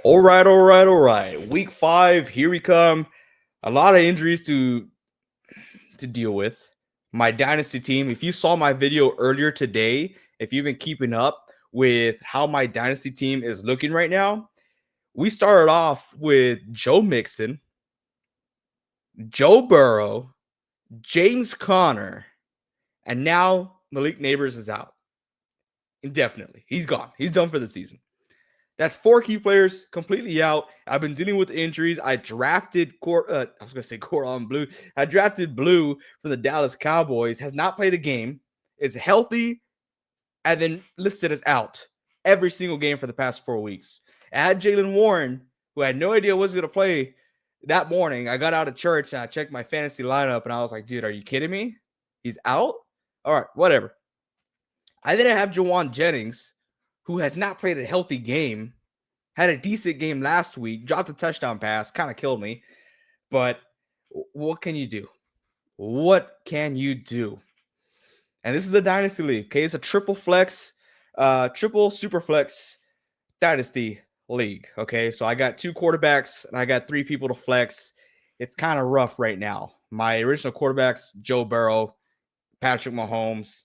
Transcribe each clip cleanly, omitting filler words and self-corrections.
All right, all right, all right. Week 5, here we come. A lot of injuries to deal with. My dynasty team, if you saw my video earlier today, if you've been keeping up with how my dynasty team is looking right now, we started off with Joe Mixon, Joe Burrow, James Conner, and now Malik Neighbors is out indefinitely. He's gone. He's done for the season. That's 4 key players completely out. I've been dealing with injuries. I drafted Coron Blue. I drafted Blue for the Dallas Cowboys. Has not played a game. Is healthy, and then listed as out every single game for the past 4 weeks. I had Jalen Warren, who I had no idea was going to play that morning. I got out of church and I checked my fantasy lineup, and I was like, dude, are you kidding me? He's out? All right, whatever. I then have Jawan Jennings, who has not played a healthy game, had a decent game last week, dropped a touchdown pass, kind of killed me. But what can you do? What can you do? And this is a dynasty league, okay? It's a triple super flex dynasty league, okay? So I got 2 quarterbacks and I got 3 people to flex. It's kind of rough right now. My original quarterbacks, Joe Burrow, Patrick Mahomes.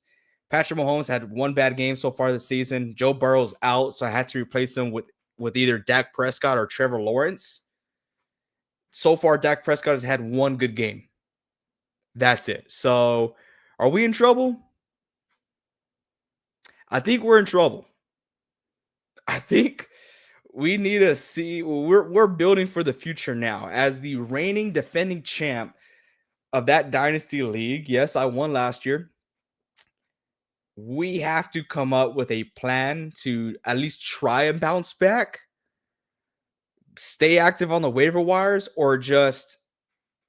Patrick Mahomes had 1 bad game so far this season. Joe Burrow's out, so I had to replace him with either Dak Prescott or Trevor Lawrence. So far, Dak Prescott has had 1 good game. That's it. So, are we in trouble? I think we're in trouble. I think we need to see. We're building for the future now. As the reigning defending champ of that dynasty league, yes, I won last year. We have to come up with a plan to at least try and bounce back, stay active on the waiver wires, or just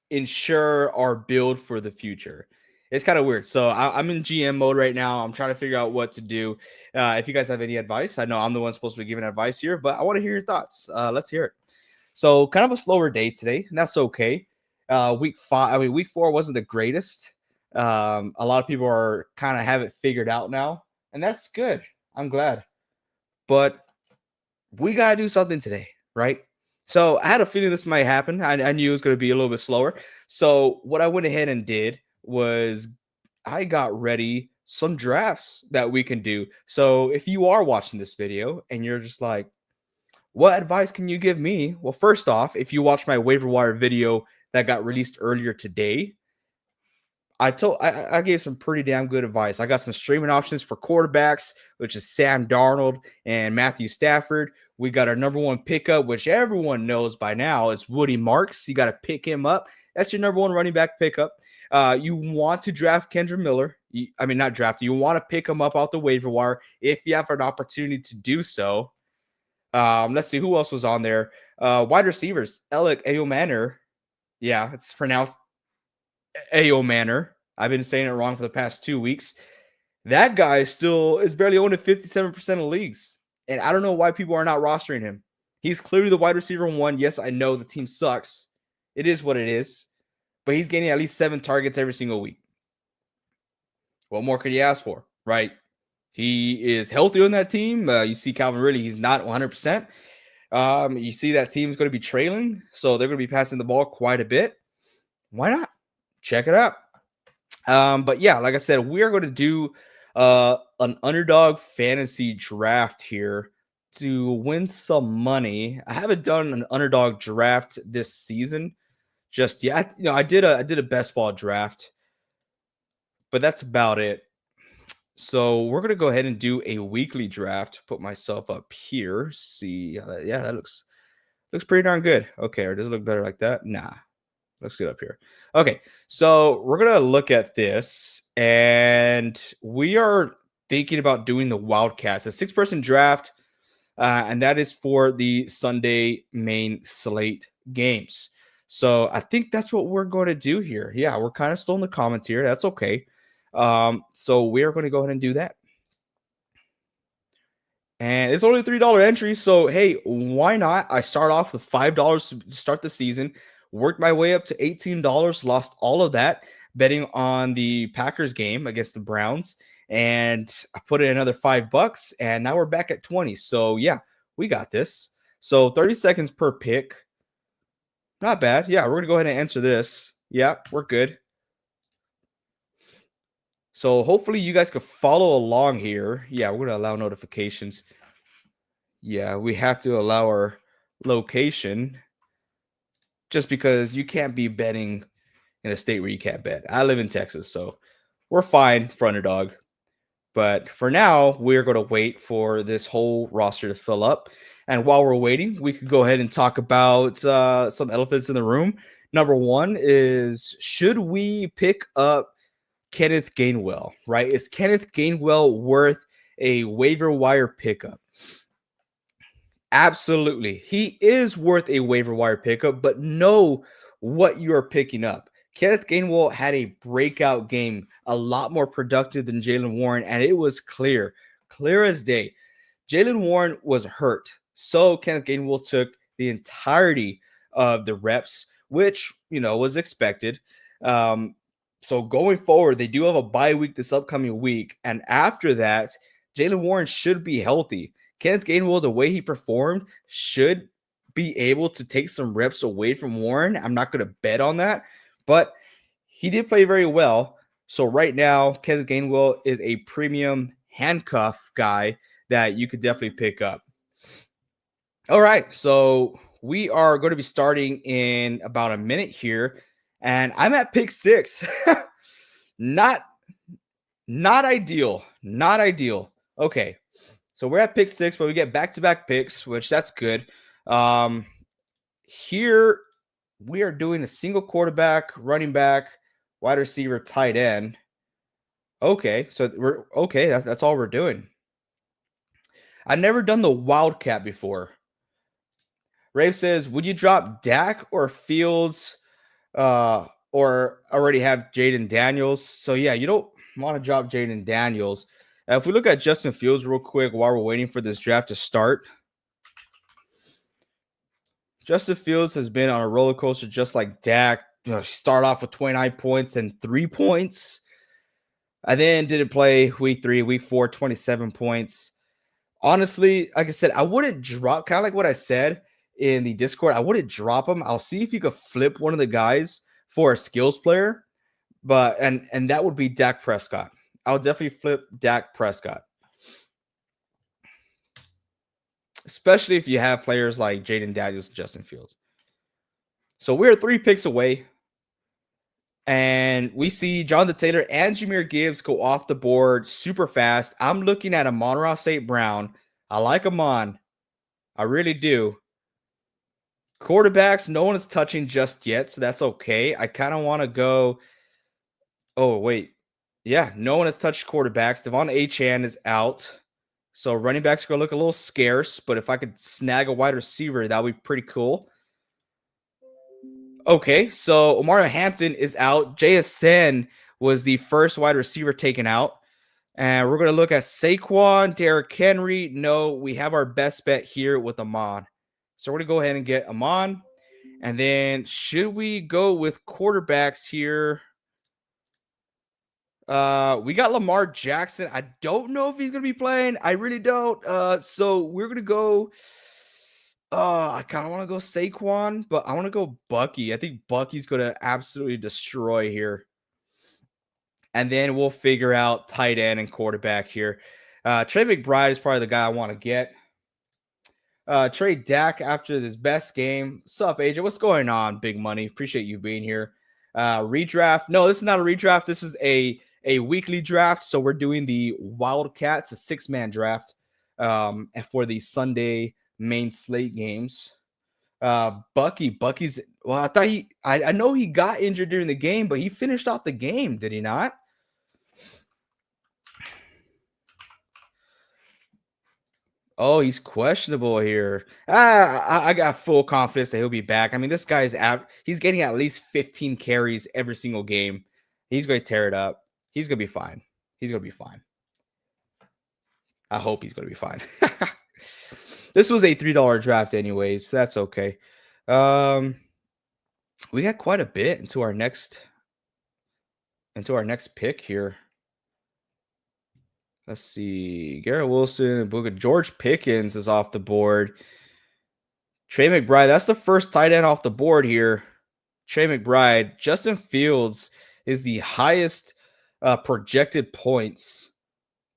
ensure our build for the future. It's kind of weird. So I'm in GM mode right now. I'm trying to figure out what to do. If you guys have any advice, I know I'm the one supposed to be giving advice here, but I want to hear your thoughts. Let's hear it. So kind of a slower day today, and that's okay. Week 4 wasn't the greatest. A lot of people are kind of have it figured out now, and that's good. I'm glad. But we got to do something today, right? So I had a feeling this might happen. I knew it was going to be a little bit slower. So what I went ahead and did was I got ready some drafts that we can do. So if you are watching this video and you're just like, what advice can you give me? Well, first off, if you watch my waiver wire video that got released earlier today, I gave some pretty damn good advice. I got some streaming options for quarterbacks, which is Sam Darnold and Matthew Stafford. We got our number 1 pickup, which everyone knows by now is Woody Marks. You got to pick him up. That's your number 1 running back pickup. You want to draft Kendra Miller. Not draft. You want to pick him up out the waiver wire if you have an opportunity to do so. Let's see who else was on there. Wide receivers, Alec Ayomanor. Yeah, it's pronounced Ayomanor. I've been saying it wrong for the past 2 weeks. That guy is barely owned in 57% of leagues. And I don't know why people are not rostering him. He's clearly the wide receiver 1. Yes, I know the team sucks. It is what it is. But he's getting at least 7 targets every single week. What more could you ask for, right? He is healthy on that team. You see Calvin Ridley, he's not 100%. You see that team is going to be trailing, so they're going to be passing the ball quite a bit. Why not? Check it out. But yeah, like I said, we are going to do an underdog fantasy draft here to win some money. I haven't done an underdog draft this season just yet. I did a best ball draft, but that's about it. So we're gonna go ahead and do a weekly draft. Put myself up here. See, that looks pretty darn good. Okay, or does it look better like that? Nah. Let's get up here. Okay, so we're going to look at this, and we are thinking about doing the Wildcats, a 6-person draft, and that is for the Sunday main slate games. So I think that's what we're going to do here. Yeah, we're kind of still in the comments here. That's okay. So we are going to go ahead and do that. And it's only a $3 entry, so hey, why not? I start off with $5 to start the season. Worked my way up to $18, lost all of that betting on the Packers game against the Browns. And I put in another $5, and now we're back at 20. So yeah, we got this. So 30 seconds per pick. Not bad. Yeah, we're going to go ahead and answer this. Yeah, we're good. So hopefully you guys can follow along here. Yeah, we're going to allow notifications. Yeah, we have to allow our location just because you can't be betting in a state where you can't bet. I live in Texas, so we're fine for underdog. But for now, we're going to wait for this whole roster to fill up. And while we're waiting, we could go ahead and talk about some elephants in the room. Number one is, should we pick up Kenneth Gainwell, right? Is Kenneth Gainwell worth a waiver wire pickup? Absolutely. He is worth a waiver wire pickup, but know what you are picking up. Kenneth Gainwell had a breakout game, a lot more productive than Jaylen Warren, and it was clear as day. Jaylen Warren was hurt, so Kenneth Gainwell took the entirety of the reps, which, was expected. So going forward, they do have a bye week this upcoming week, and after that, Jaylen Warren should be healthy. Kenneth Gainwell, the way he performed, should be able to take some reps away from Warren. I'm not going to bet on that, but he did play very well. So right now, Kenneth Gainwell is a premium handcuff guy that you could definitely pick up. All right, so we are going to be starting in about a minute here, and I'm at pick 6. Not ideal. Not ideal. Okay. So we're at pick 6, but we get back-to-back picks, which that's good. Here we are doing a single quarterback, running back, wide receiver, tight end. Okay, so we're okay. That's all we're doing. I've never done the Wildcat before. Rave says, would you drop Dak or Fields or already have Jaden Daniels? So, yeah, you don't want to drop Jaden Daniels. If we look at Justin Fields real quick while we're waiting for this draft to start, Justin Fields has been on a roller coaster just like Dak. Start off with 29 points and 3 points. I then didn't play week 3, week 4, 27 points. Honestly, like I said, I wouldn't drop, kind of like what I said in the Discord, I wouldn't drop him. I'll see if you could flip one of the guys for a skills player, but and that would be Dak Prescott. I'll definitely flip Dak Prescott, especially if you have players like Jaden Daniels and Justin Fields. So we're 3 picks away, and we see Jonathan Taylor and Jahmyr Gibbs go off the board super fast. I'm looking at Amon-Ra St. Brown. I like Amon. I really do. Quarterbacks, no one is touching just yet, so that's okay. I kind of want to go. Oh, wait. Yeah, no one has touched quarterbacks. Devon Achane is out. So running backs are going to look a little scarce, but if I could snag a wide receiver, that would be pretty cool. Okay, so Omar Hampton is out. JSN was the first wide receiver taken out. And we're going to look at Saquon, Derrick Henry. No, we have our best bet here with Amon. So we're going to go ahead and get Amon. And then should we go with quarterbacks here? We got Lamar Jackson. I don't know if he's going to be playing. I really don't. So we're going to go. I kind of want to go Saquon, but I want to go Bucky. I think Bucky's going to absolutely destroy here. And then we'll figure out tight end and quarterback here. Trey McBride is probably the guy I want to get. Trade Dak after this best game. What's up, AJ? What's going on, Big Money? Appreciate you being here. Redraft. No, this is not a redraft. This is a weekly draft. So we're doing the Wildcats, a 6-man draft and for the Sunday main slate games. Bucky's, well, I thought I know he got injured during the game, but he finished off the game, did he not? Oh, he's questionable here. I got full confidence that he'll be back. I mean, this guy's out. He's getting at least 15 carries every single game. He's going to tear it up. He's going to be fine. He's going to be fine. I hope he's going to be fine. This was a $3 draft anyways. So that's okay. We got quite a bit into our next pick here. Let's see. Garrett Wilson, George Pickens is off the board. Trey McBride, that's the first tight end off the board here. Trey McBride. Justin Fields is the highest projected points.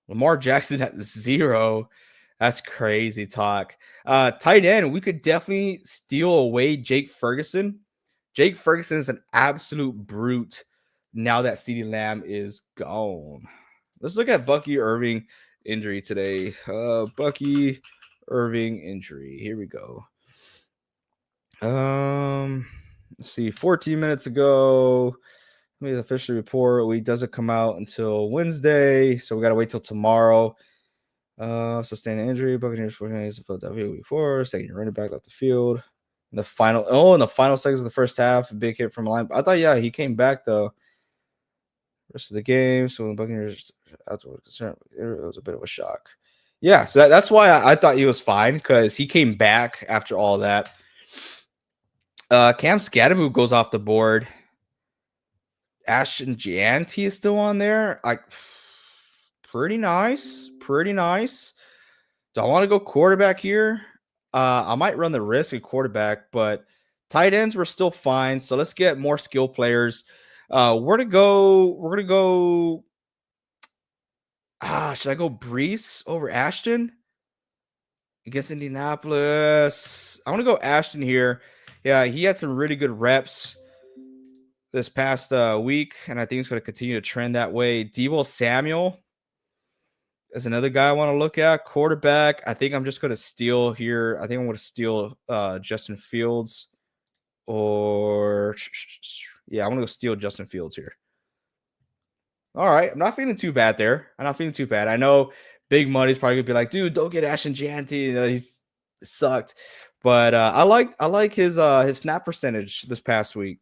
Lamar Jackson at 0. That's crazy talk. Tight end, we could definitely steal away Jake Ferguson. Jake Ferguson is an absolute brute now that CeeDee Lamb is gone. Let's look at Bucky Irving injury today. Bucky Irving injury. Here we go. Let's see. 14 minutes ago, let me officially report. Week doesn't come out until Wednesday, so we got to wait till tomorrow. Sustained injury. Buccaneers 49ers Philadelphia week 4. Second year running back left the field. In the final seconds of the first half, a big hit from a line. I thought, yeah, he came back though. Rest of the game. So when the Buccaneers afterwards concerned, it was a bit of a shock. Yeah, so that's why I thought he was fine, because he came back after all that. Cam Scadaboo goes off the board. Ashton Jeanty is still on there. Pretty nice. Pretty nice. Do I want to go quarterback here? I might run the risk of quarterback, but tight ends were still fine. So let's get more skill players. We're gonna go. Should I go Brees over Ashton against Indianapolis? I want to go Ashton here. Yeah, he had some really good reps this past week, and I think it's going to continue to trend that way. Deebo Samuel is another guy I want to look at. Quarterback, I think I'm just going to steal here. I think I'm going to steal Justin Fields, or yeah, I'm going to go steal Justin Fields here. All right, I'm not feeling too bad there. I'm not feeling too bad. I know Big Money's probably going to be like, dude, don't get Ashton Jeanty. He's sucked. But I like his snap percentage this past week.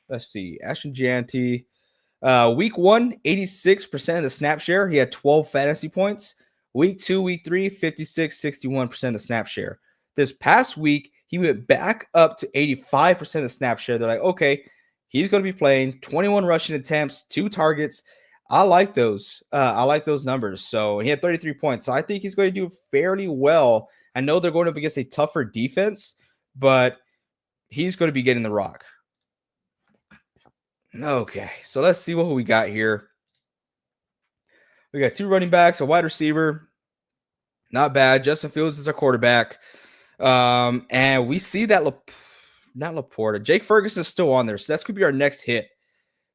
Let's see. Ashton Jeanty. Week 1, 86% of the snap share. He had 12 fantasy points. Week 2, week 3, 56, 61% of the snap share. This past week, he went back up to 85% of the snap share. They're like, okay, he's going to be playing 21 rushing attempts, 2 targets. I like those. I like those numbers. So he had 33 points. So I think he's going to do fairly well. I know they're going up against a tougher defense, but he's going to be getting the rock. Okay, so let's see what we got here. We got 2 running backs, a wide receiver. Not bad. Justin Fields is our quarterback. And we see that not Laporta. Jake Ferguson is still on there. So that's going to be our next hit,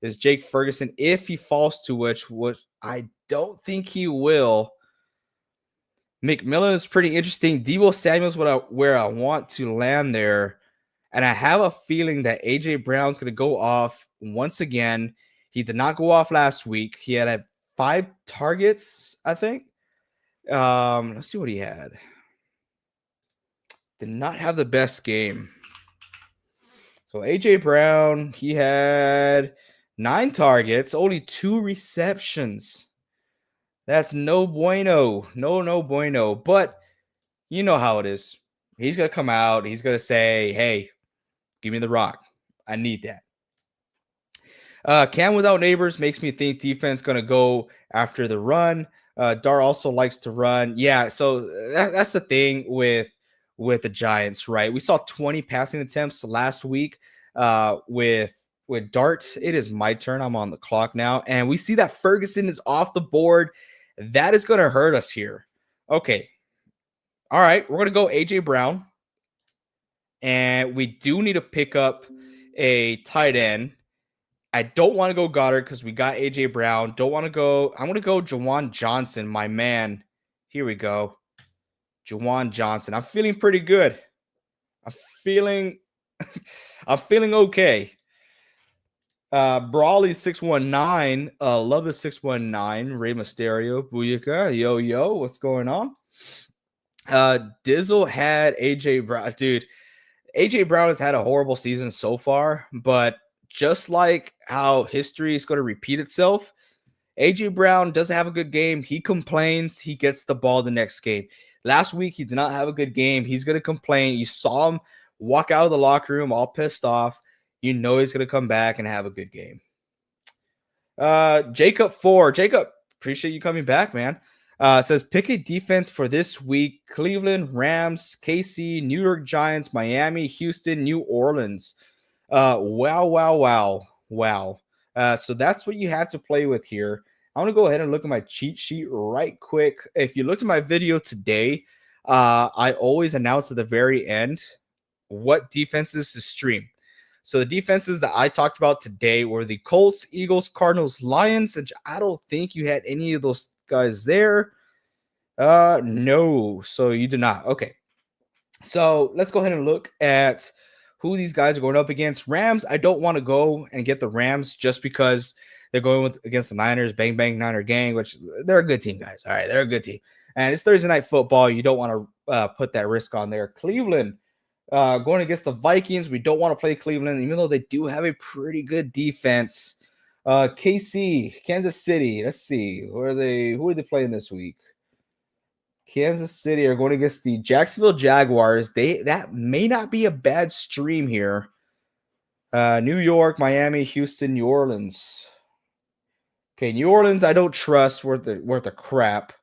is Jake Ferguson, if he falls to which I don't think he will. McMillan is pretty interesting. Deebo Samuel's where I want to land there. And I have a feeling that A.J. Brown's going to go off once again. He did not go off last week. He had 5 targets, I think. Let's see what he had. Did not have the best game. So A.J. Brown, he had 9 targets, only 2 receptions. That's no bueno. No bueno. But you know how it is. He's going to come out. He's going to say, hey, give me the rock. I need that. Cam without Neighbors makes me think defense going to go after the run. Dar also likes to run. Yeah, so that's the thing with the Giants, right? We saw 20 passing attempts last week with Dart. It is my turn. I'm on the clock now. And we see that Ferguson is off the board. That is going to hurt us here. Okay. All right. We're going to go A.J. Brown. And we do need to pick up a tight end. I don't want to go Goddard because we got A.J. Brown. Don't want to go. I want to go Juwan Johnson, my man. Here we go. Juwan Johnson. I'm feeling pretty good. I'm feeling okay. Brawley 619. Love the 619. Rey Mysterio. Booyaka. Yo. What's going on? Dizzle had A.J. Brown. Dude, A.J. Brown has had a horrible season so far, but just like how history is going to repeat itself, A.J. Brown doesn't have a good game. He complains. He gets the ball the next game. Last week, he did not have a good game. He's going to complain. You saw him walk out of the locker room all pissed off. You know he's going to come back and have a good game. Jacob 4. Jacob, appreciate you coming back, man. It says pick a defense for this week: Cleveland, Rams, KC, New York Giants, Miami, Houston, New Orleans. Wow, wow, wow, wow. So that's what you have to play with here. I want to go ahead and look at my cheat sheet right quick. If you looked at my video today, I always announce at the very end what defenses to stream. So the defenses that I talked about today were the Colts, Eagles, Cardinals, Lions, and I don't think you had any of those guys there. No, so you did not. Okay. So let's go ahead and look at who these guys are going up against. Rams, I don't want to go and get the Rams just because they're going against the Niners, bang, bang, Niner gang, which they're a good team, guys. All right, they're a good team. And it's Thursday night football. You don't want to put that risk on there. Cleveland, going against the Vikings. We don't want to play Cleveland, even though they do have a pretty good defense. KC, Kansas City. Let's see. Who are they playing this week? Kansas City are going against the Jacksonville Jaguars. That may not be a bad stream here. New York, Miami, Houston, New Orleans. Okay, New Orleans, I don't trust worth the crap.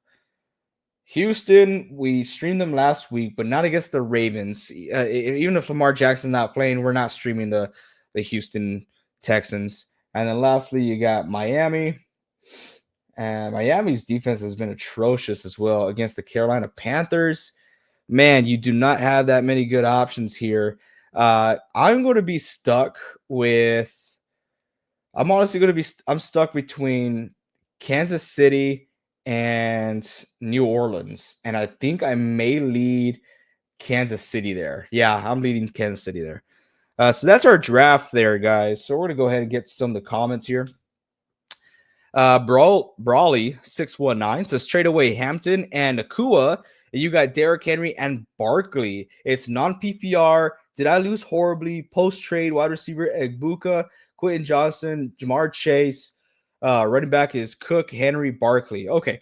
Houston, we streamed them last week, but not against the Ravens. Even if Lamar Jackson's not playing, we're not streaming the Houston Texans. And then lastly, you got Miami. And Miami's defense has been atrocious as well against the Carolina Panthers. Man, you do not have that many good options here. I'm going to be stuck with – I'm stuck between Kansas City and New Orleans. And I think I may lead Kansas City there. Yeah, I'm leading Kansas City there. So that's our draft there, guys. So we're going to go ahead and get some of the comments here. Brawley 619 says trade away Hampton and Nakua. You got Derrick Henry and Barkley. It's non-PPR. Did I lose horribly? Post-trade wide receiver Egbuka, Quentin Johnson, Jamar Chase. Running back is Cook, Henry, Barkley. Okay,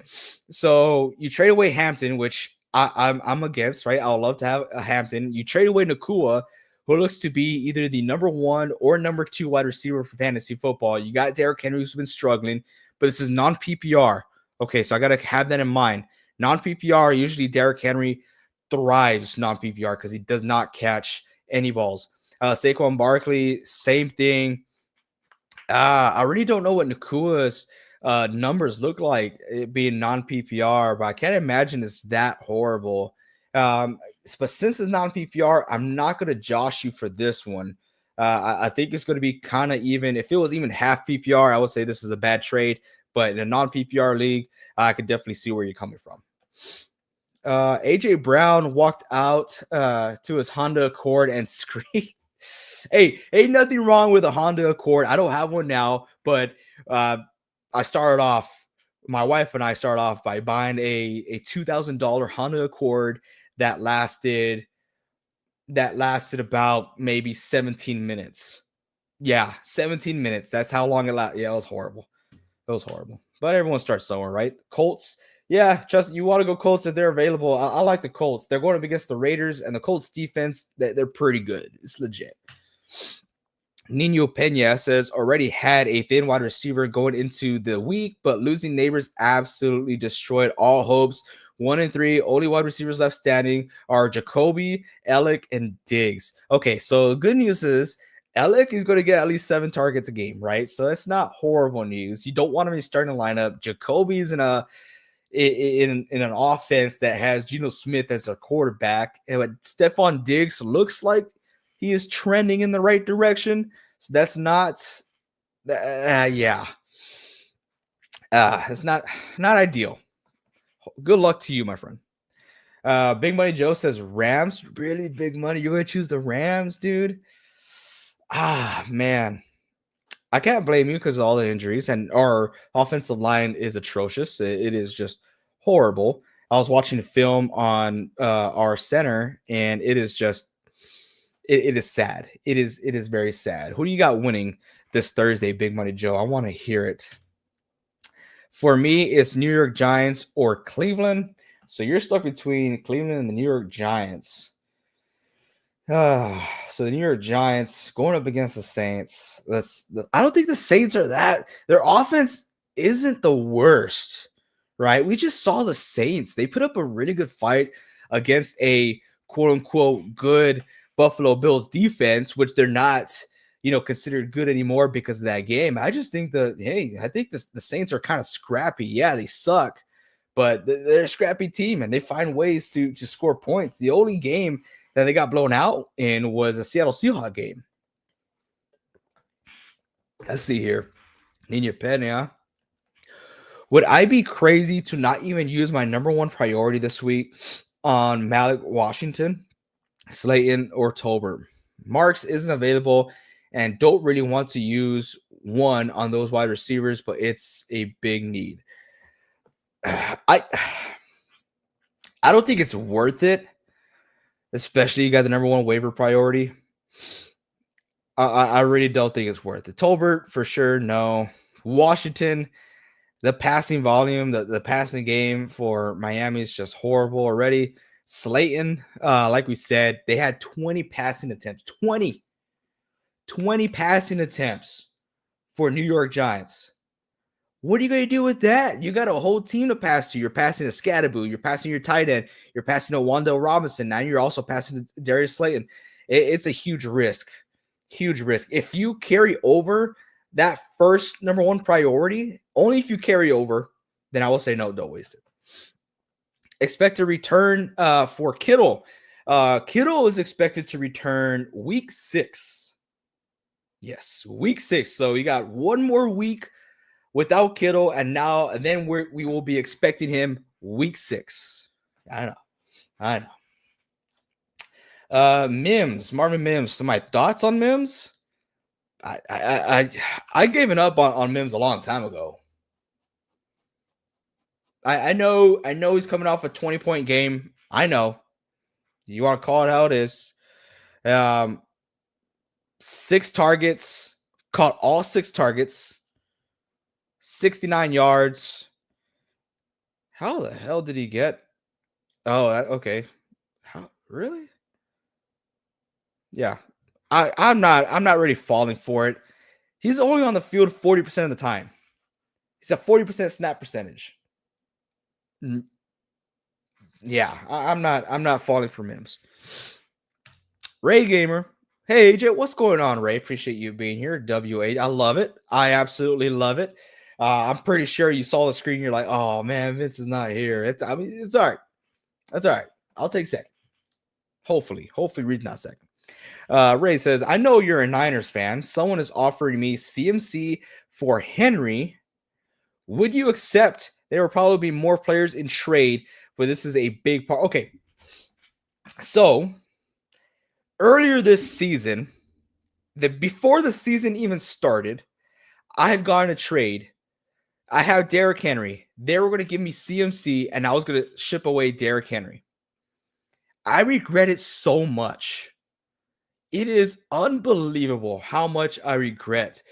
so you trade away Hampton, which I'm against, right? I would love to have a Hampton. You trade away Nakua, who looks to be either the number 1 or number 2 wide receiver for fantasy football. You got Derrick Henry, who's been struggling, but this is non-PPR. Okay, so I got to have that in mind. Non-PPR, usually Derrick Henry thrives non-PPR because he does not catch any balls. Saquon Barkley, same thing. I really don't know what Nakua's numbers look like, it being non-PPR, but I can't imagine it's that horrible. But since it's non-PPR, I'm not going to josh you for this one. I think it's going to be kind of even. If it was even half PPR, I would say this is a bad trade. But in a non-PPR league, I could definitely see where you're coming from. AJ Brown walked out to his Honda Accord and screamed. Hey, ain't nothing wrong with a Honda Accord. I don't have one now, but I started off. My wife and I started off by buying a $2,000 Honda Accord that lasted about maybe 17 minutes. Yeah, 17 minutes. That's how long it lasted. Yeah, it was horrible. It was horrible. But everyone starts somewhere, right? Colts. Yeah, just you want to go Colts if they're available. I like the Colts. They're going up against the Raiders, and the Colts defense, they're pretty good. It's legit. Nino Pena says already had a thin wide receiver going into the week, but losing Neighbors absolutely destroyed all hopes. 1-3, only wide receivers left standing are Jacoby, Ellick, and Diggs. Okay, so the good news is Ellick is going to get at least 7 targets a game, right? So that's not horrible news. You don't want him to start in the lineup. Jacoby's in an offense that has Geno Smith as a quarterback, and Stephon Diggs looks like he is trending in the right direction. So that's not, it's not ideal. Good luck to you, my friend. Big Money Joe says Rams. Really, Big Money? You're going to choose the Rams, dude? Man. I can't blame you because of all the injuries, and our offensive line is atrocious. It is just horrible. I was watching a film on our center, and it is just it is sad. It is very sad. Who do you got winning this Thursday, Big Money Joe? I want to hear it. For me, it's New York Giants or Cleveland. So you're stuck between Cleveland and the New York Giants. So the New York Giants going up against the Saints. I don't think the Saints are that. Their offense isn't the worst, right? We just saw the Saints. They put up a really good fight against a quote unquote good Buffalo Bills defense, which they're not, considered good anymore because of that game. I just think I think the Saints are kind of scrappy. Yeah, they suck, but they're a scrappy team and they find ways to score points. The only game that they got blown out in was a Seattle Seahawks game. Let's see here. Nina Pena. Would I be crazy to not even use my number one priority this week on Malik Washington, Slayton, or Tolbert? Marks isn't available and don't really want to use one on those wide receivers, but it's a big need. I don't think it's worth it, especially you got the number one waiver priority. I really don't think it's worth it. Tolbert, for sure, no. Washington, the passing volume, the passing game for Miami is just horrible already. Slayton, like we said, they had 20 passing attempts. 20 passing attempts for New York Giants. What are you going to do with that? You got a whole team to pass to. You're passing to Scatterboo. You're passing your tight end. You're passing to Wan'Dale Robinson. Now you're also passing to Darius Slayton. It's a huge risk. Huge risk. If you carry over that first number one priority, only if you carry over, then I will say no, don't waste it. Expect a return for Kittle. Kittle is expected to return week 6. Yes, week 6. So you got one more week without Kittle, and then we will be expecting him week 6. I know. Mims, Marvin Mims. So my thoughts on Mims? I gave it up on Mims a long time ago. I know he's coming off a 20-point game. I know. You want to call it how it is. 6 targets, caught all 6 targets, 69 yards. How the hell did he get? Oh, okay. How really? Yeah. I'm not really falling for it. He's only on the field 40% of the time. He's at 40% snap percentage. Yeah, I'm not falling for Mims. Ray Gamer. Hey AJ, what's going on, Ray? Appreciate you being here. W8. I love it. I absolutely love it. I'm pretty sure you saw the screen. You're like, oh man, Vince is not here. It's all right. That's all right. I'll take second. Hopefully read not second. Ray says, I know you're a Niners fan. Someone is offering me CMC for Henry. Would you accept? There will probably be more players in trade, but this is a big part. Okay. So earlier this season, before the season even started, I had gotten a trade. I have Derrick Henry. They were going to give me CMC, and I was going to ship away Derrick Henry. I regret it so much. It is unbelievable how much I regret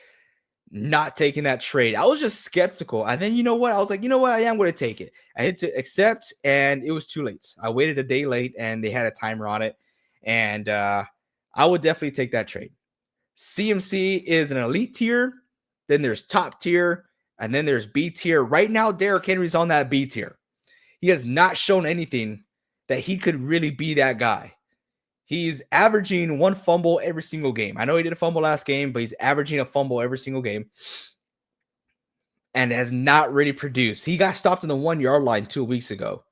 not taking that trade. I was just skeptical. And then you know what? I was like, you know what? I am going to take it. I hit to accept, and it was too late. I waited a day late, and they had a timer on it. And I would definitely take that trade. CMC is an elite tier. Then there's top tier. And then there's B tier. Right now, Derrick Henry's on that B tier. He has not shown anything that he could really be that guy. He's averaging 1 fumble every single game. I know he did a fumble last game, but he's averaging a fumble every single game and has not really produced. He got stopped in the 1-yard line 2 weeks ago.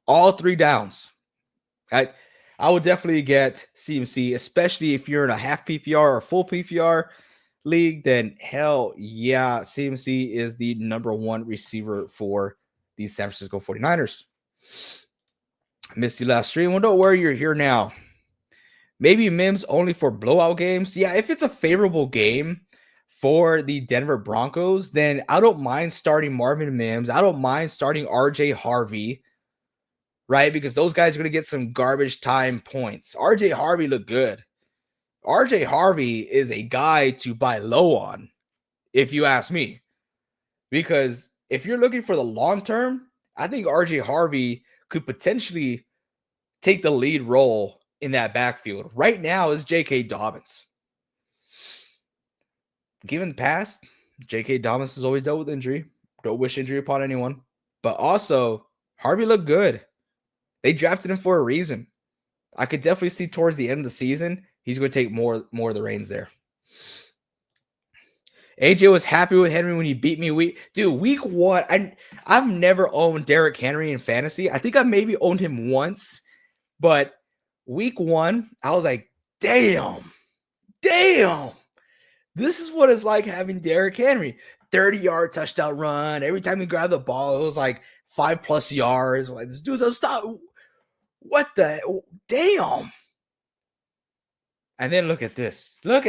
All 3 downs. I would definitely get CMC, especially if you're in a half PPR or full PPR league, then hell yeah, CMC is the number 1 receiver for the San Francisco 49ers. Missed you last stream. Well, don't worry, you're here now. Maybe Mims only for blowout games. Yeah, if it's a favorable game for the Denver Broncos, then I don't mind starting Marvin Mims. I don't mind starting RJ Harvey, right? Because those guys are going to get some garbage time points. RJ Harvey looked good. RJ Harvey is a guy to buy low on, if you ask me. Because if you're looking for the long term, I think RJ Harvey could potentially take the lead role in that backfield. Right now is J.K. Dobbins. Given the past, J.K. Dobbins has always dealt with injury. Don't wish injury upon anyone. But also, Harvey looked good. They drafted him for a reason. I could definitely see towards the end of the season, he's going to take more of the reins there. AJ was happy with Henry when he beat me week 1. I've never owned Derrick Henry in fantasy. I think I maybe owned him once, but week 1, I was like, damn. This is what it's like having Derrick Henry. 30-yard touchdown run. Every time he grabbed the ball, it was like 5+ yards. Like, this dude doesn't stop. What the damn? And then look at this. Look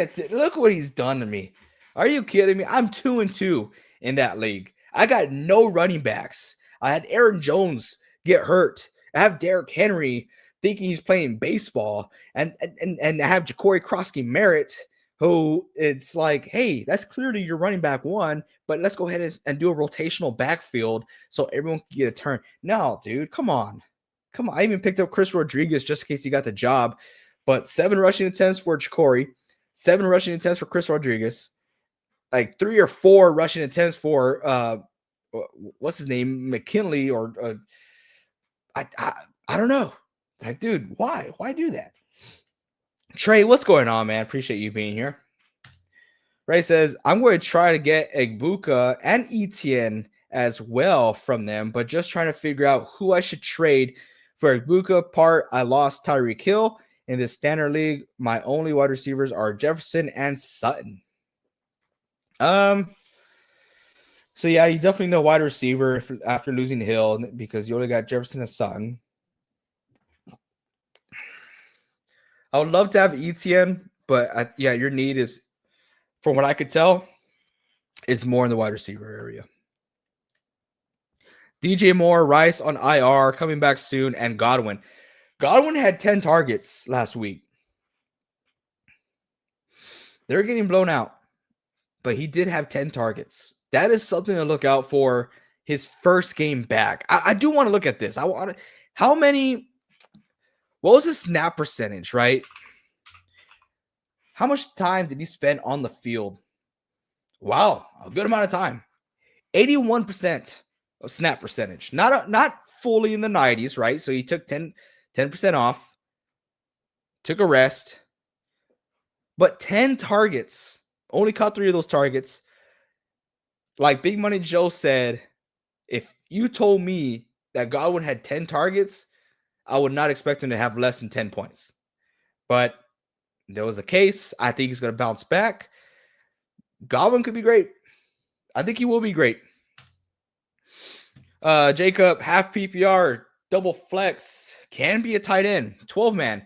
what he's done to me. Are you kidding me? I'm 2-2 in that league. I got no running backs. I had Aaron Jones get hurt. I have Derrick Henry thinking he's playing baseball, and I have Ja'Cory Crosky-Merritt, who it's like, hey, that's clearly your running back 1, but let's go ahead and do a rotational backfield so everyone can get a turn. No, dude, come on. I even picked up Chris Rodriguez just in case he got the job, but 7 rushing attempts for Ja'Cory, 7 rushing attempts for Chris Rodriguez, like 3 or 4 rushing attempts for what's his name, McKinley, or I don't know. Like, dude, why do that? Trey, what's going on, man? Appreciate you being here. Ray says, I'm going to try to get Egbuka and Etienne as well from them, but just trying to figure out who I should trade for Egbuka. I lost Tyreek Hill in this standard league. My only wide receivers are Jefferson and Sutton. So yeah, you definitely know wide receiver after losing Hill because you only got Jefferson and Sutton. I would love to have Etienne, but yeah, your need is, from what I could tell, it's more in the wide receiver area. DJ Moore, Rice on IR, coming back soon, and Godwin. Godwin had 10 targets last week. They're getting blown out, but he did have 10 targets. That is something to look out for his first game back. I do want to look at this. What was his snap percentage, right? How much time did he spend on the field? Wow, a good amount of time. 81% of snap percentage. Not fully in the 90s, right? So he took 10% off, took a rest, but 10 targets. Only caught 3 of those targets. Like Big Money Joe said, if you told me that Godwin had 10 targets, I would not expect him to have less than 10 points. But there was a case. I think he's going to bounce back. Godwin could be great. I think he will be great. Jacob, half PPR, double flex, can be a tight end, 12-man.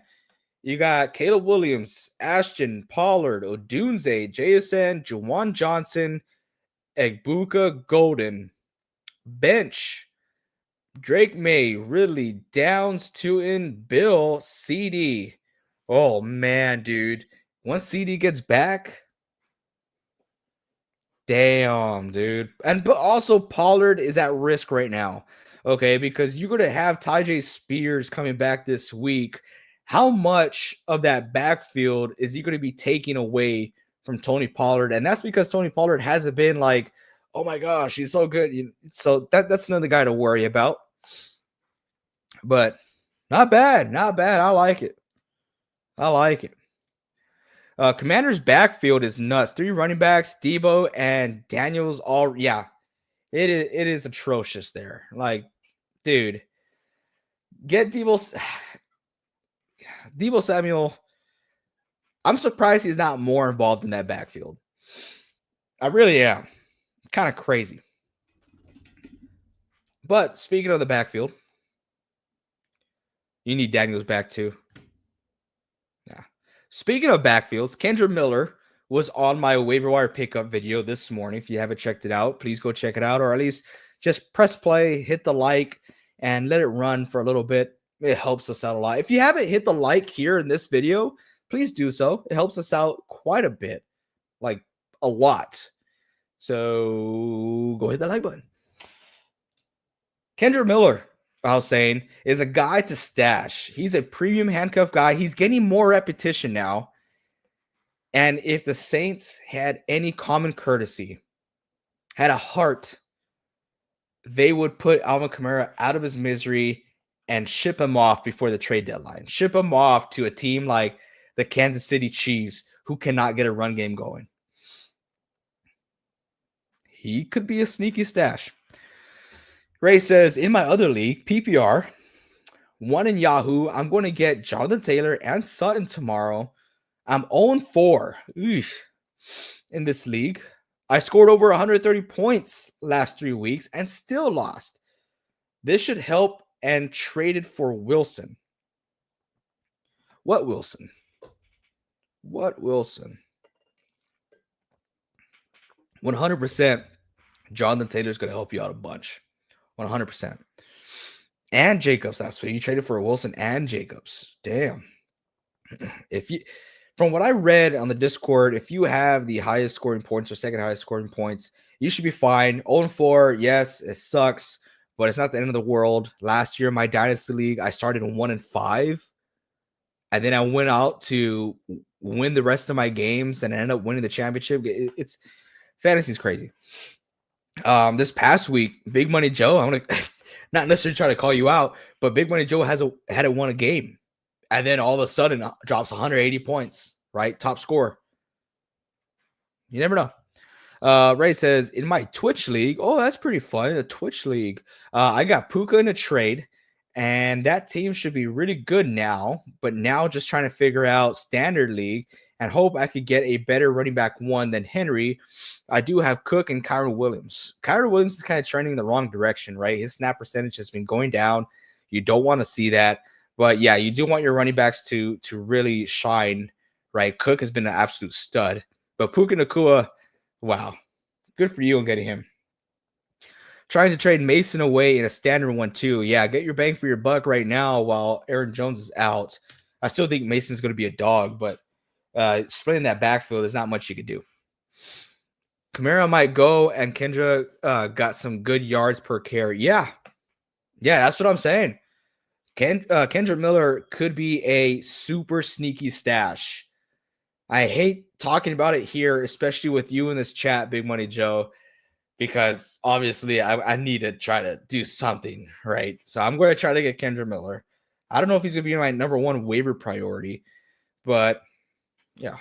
You got Caleb Williams, Ashton, Pollard, Odunze, JSN, Juwan Johnson, Egbuka, Golden. Bench, Drake May, Ridley, Downs, Tootin, Bill, CD. Oh, man, dude. Once CD gets back, damn, dude. But also Pollard is at risk right now, okay, because you're going to have Tyjae Spears coming back this week. How much of that backfield is he going to be taking away from Tony Pollard? And that's because Tony Pollard hasn't been like, oh my gosh, he's so good. So that's another guy to worry about. But not bad. I like it. Commander's backfield is nuts. 3 running backs, Debo and Daniels, all, yeah. It is atrocious there. Like, dude, get Debo Samuel. I'm surprised he's not more involved in that backfield. I really am. Kind of crazy. But speaking of the backfield, you need Daniels back too. Yeah. Speaking of backfields, Kendra Miller was on my waiver wire pickup video this morning. If you haven't checked it out, please go check it out, or at least just press play, hit the like, and let it run for a little bit. It helps us out a lot. If you haven't hit the like here in this video, please do so. It helps us out quite a bit, like a lot. So go hit that like button. Kendra Miller, I was saying, is a guy to stash. He's a premium handcuff guy. He's getting more repetition now. And if the Saints had any common courtesy, had a heart, they would put Alvin Kamara out of his misery and ship him off before the trade deadline. Ship him off to a team like the Kansas City Chiefs, who cannot get a run game going. He could be a sneaky stash. Ray says, in my other league, PPR, one in Yahoo, I'm going to get Jonathan Taylor and Sutton tomorrow. I'm 0-4 in this league. I scored over 130 points last 3 weeks and still lost. This should help, and traded for Wilson. What Wilson? What Wilson? 100% Jonathan Taylor is going to help you out a bunch. 100%. And Jacobs last week. You traded for Wilson and Jacobs. Damn. From what I read on the Discord, if you have the highest scoring points or second highest scoring points, you should be fine. 0-4, yes, it sucks, but it's not the end of the world. Last year, my Dynasty League, I started 1-5, and then I went out to win the rest of my games and I ended up winning the championship. It's fantasy's crazy. This past week, Big Money Joe, I'm gonna not necessarily try to call you out, but Big Money Joe had won a game. And then all of a sudden drops 180 points, right? Top score. You never know. Ray says, in my Twitch league, oh, that's pretty fun. The Twitch league. I got Puka in a trade, and that team should be really good now. But now just trying to figure out standard league and hope I could get a better running back one than Henry. I do have Cook and Kyron Williams. Kyron Williams is kind of trending in the wrong direction, right? His snap percentage has been going down. You don't want to see that. But yeah, you do want your running backs to really shine, right? Cook has been an absolute stud. But Puka Nacua, wow. Good for you on getting him. Trying to trade Mason away in a standard one too. Yeah, get your bang for your buck right now while Aaron Jones is out. I still think Mason's going to be a dog, but splitting that backfield, there's not much you could do. Kamara might go, and Kendra got some good yards per carry. Yeah, that's what I'm saying. Kendrick Miller could be a super sneaky stash. I hate talking about it here, especially with you in this chat, Big Money Joe, because obviously I need to try to do something, right? So I'm going to try to get Kendrick Miller. I don't know if he's going to be my number one waiver priority, but yeah.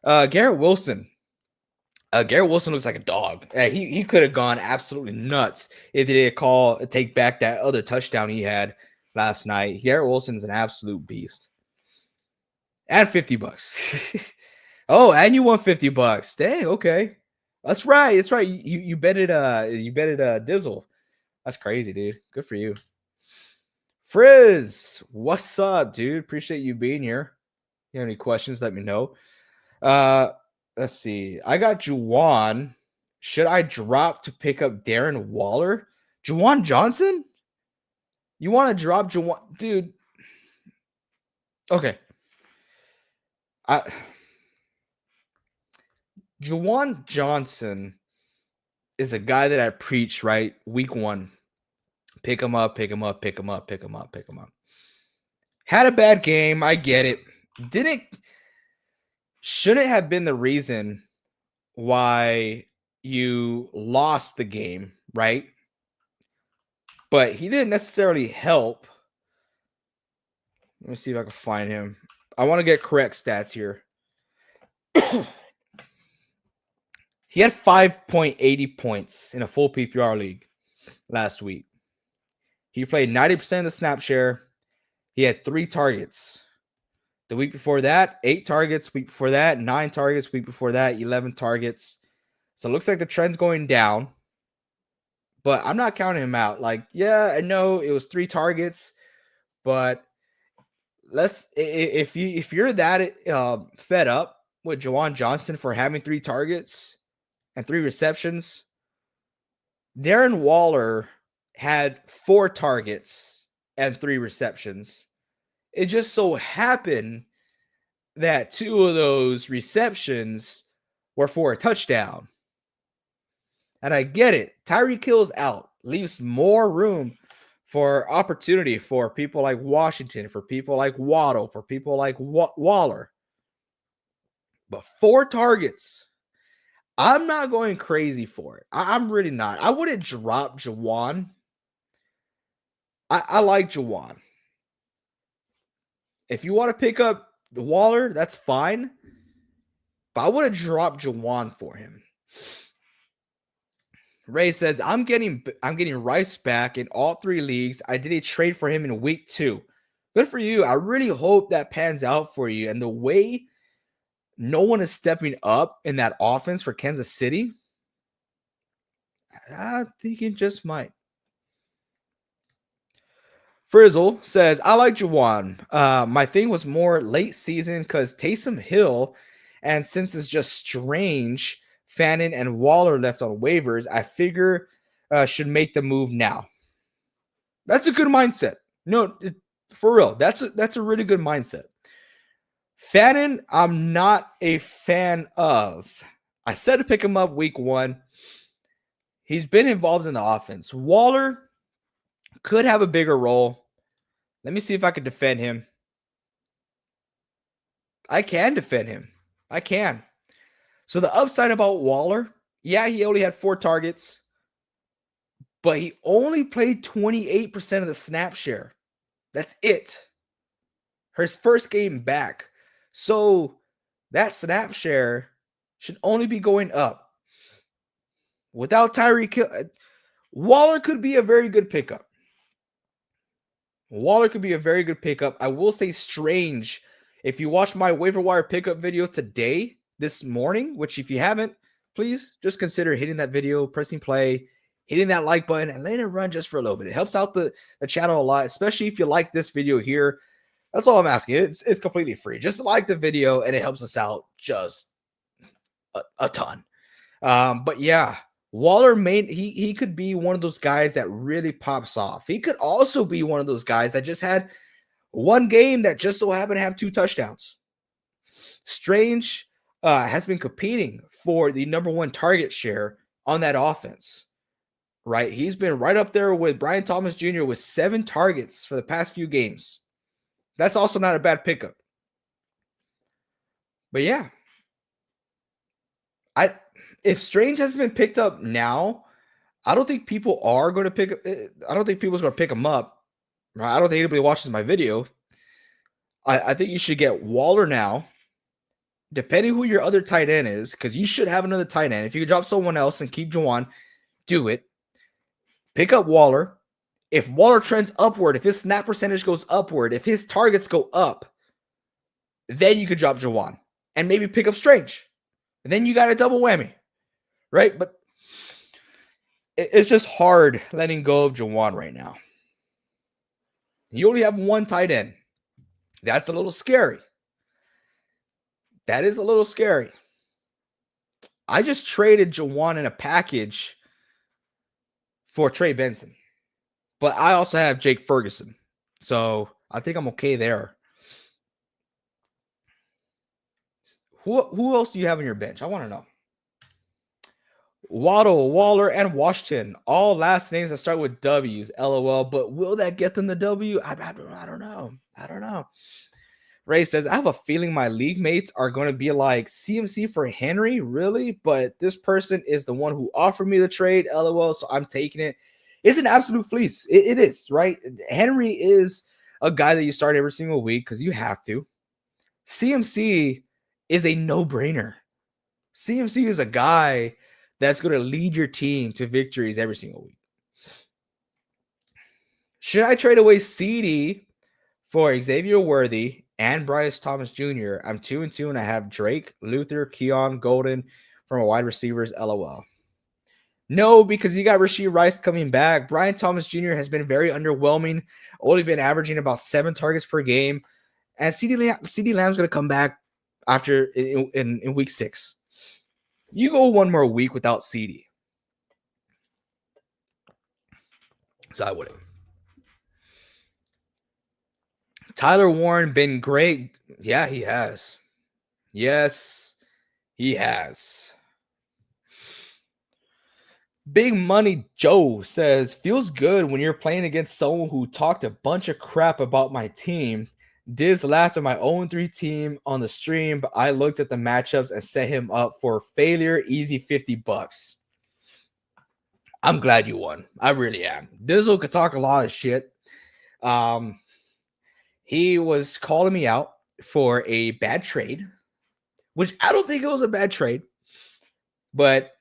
Garrett Wilson. Garrett Wilson looks like a dog. He could have gone absolutely nuts if they didn't take back that other touchdown he had last night. Garrett Wilson's an absolute beast. And $50. Oh, and you won $50. Dang, okay. That's right. That's right. You betted Dizzle. That's crazy, dude. Good for you. Frizz, what's up, dude? Appreciate you being here. If you have any questions, let me know. Let's see. I got Juwan. Should I drop to pick up Darren Waller? Juwan Johnson? You want to drop Juwan? Dude. Okay. Juwan Johnson is a guy that I preach, right? Week 1. Pick him up, pick him up, pick him up, pick him up, pick him up. Had a bad game. I get it. Shouldn't have been the reason why you lost the game, right? But he didn't necessarily help. Let me see if I can find him. I want to get correct stats here. He had 5.80 points in a full PPR league last week. He played 90% of the snap share. He had 3 targets. The week before that, 8 targets. Week before that, 9 targets. Week before that, 11 targets. So it looks like the trend's going down. But I'm not counting him out. Like, yeah, I know it was 3 targets, but if you're that fed up with Juwan Johnson for having 3 targets and 3 receptions, Darren Waller had 4 targets and 3 receptions. It just so happened that 2 of those receptions were for a touchdown. And I get it. Tyreek Hill's out. Leaves more room for opportunity for people like Washington, for people like Waddle, for people like Waller. But 4 targets. I'm not going crazy for it. I'm really not. I wouldn't drop Jawan. I like Jawan. If you want to pick up the Waller, that's fine. But I would have dropped Jawan for him. Ray says, I'm getting Rice back in all 3 leagues. I did a trade for him in week 2. Good for you. I really hope that pans out for you. And the way no one is stepping up in that offense for Kansas City, I think it just might. Frizzle says, I like Jawan. My thing was more late season because Taysom Hill, and since it's just Strange, Fannin, and Waller left on waivers, I figure should make the move now. That's a good mindset. No, for real, that's a really good mindset. Fannin, I'm not a fan of. I said to pick him up week 1. He's been involved in the offense. Waller could have a bigger role. Let me see if I can defend him. I can defend him. I can. So the upside about Waller, yeah, he only had 4 targets, but he only played 28% of the snap share. That's it. His first game back. So that snap share should only be going up. Without Tyreek Hill, Waller could be a very good pickup. I will say Strange. If you watch my waiver wire pickup video today, this morning, which if you haven't, please just consider hitting that video, pressing play, hitting that like button, and letting it run just for a little bit. It helps out the channel a lot, especially if you like this video here. That's all I'm asking. It's completely free. Just like the video, and it helps us out just a ton. But yeah, Waller he could be one of those guys that really pops off. He could also be one of those guys that just had one game that just so happened to have 2 touchdowns. Strange has been competing for the number 1 target share on that offense, right? He's been right up there with Brian Thomas Jr. with 7 targets for the past few games. That's also not a bad pickup. But yeah, if Strange has been picked up now, I don't think people are going to pick up. I don't think people's going to pick him up. Right? I don't think anybody watches my video. I think you should get Waller now, depending who your other tight end is, because you should have another tight end. If you could drop someone else and keep Jawan, do it. Pick up Waller. If Waller trends upward, if his snap percentage goes upward, if his targets go up, then you could drop Jawan and maybe pick up Strange. And then you got a double whammy, right? But it's just hard letting go of Jawan right now. You only have 1 tight end. That's a little scary. That is a little scary. I just traded Jawan in a package for Trey Benson. But I also have Jake Ferguson. So I think I'm okay there. Who else do you have on your bench? I want to know. Waddle, Waller, and Washington. All last names that start with W's. LOL. But will that get them the W? I don't know. Ray says, I have a feeling my league mates are going to be like CMC for Henry. Really? But this person is the one who offered me the trade. LOL. So I'm taking it. It's an absolute fleece. It is, right? Henry is a guy that you start every single week because you have to. CMC is a no-brainer. CMC is a guy that's going to lead your team to victories every single week. Should I trade away CD for Xavier Worthy and Bryce Thomas Jr.? I'm 2-2, and I have Drake, Luther, Keon, Golden from a wide receivers. LOL. No, because you got Rashee Rice coming back. Brian Thomas Jr. has been very underwhelming, only been averaging about 7 targets per game. And CD Lamb's going to come back after in week 6. You go one more week without CD. So I wouldn't. Tyler Warren been great. Yeah, he has. Yes, he has. Big Money Joe says, feels good when you're playing against someone who talked a bunch of crap about my team, Diz laughed at my 0-3 team on the stream, but I looked at the matchups and set him up for failure. Easy $50. I'm glad you won. I really am. Dizzle could talk a lot of shit. He was calling me out for a bad trade, which I don't think it was a bad trade, but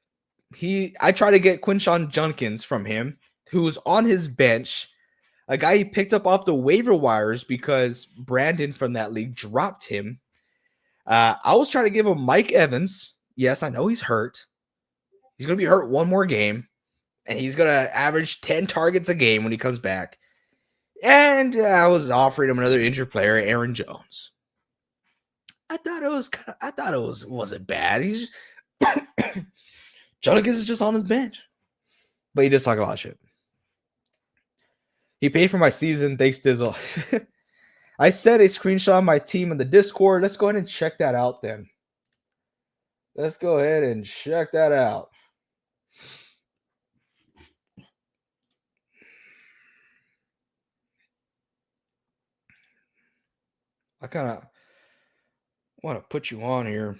I tried to get Quinshon Junkins from him, who was on his bench, a guy he picked up off the waiver wires because Brandon from that league dropped him. I was trying to give him Mike Evans. Yes, I know he's hurt. He's going to be hurt one more game, and he's going to average 10 targets a game when he comes back. And I was offering him another injured player, Aaron Jones. I thought it wasn't bad. He's just Junkins is just on his bench. But he does talk a lot of shit. He paid for my season. Thanks, Dizzle. I sent a screenshot of my team in the Discord. Let's go ahead and check that out then. Let's go ahead and check that out. I kind of want to put you on here.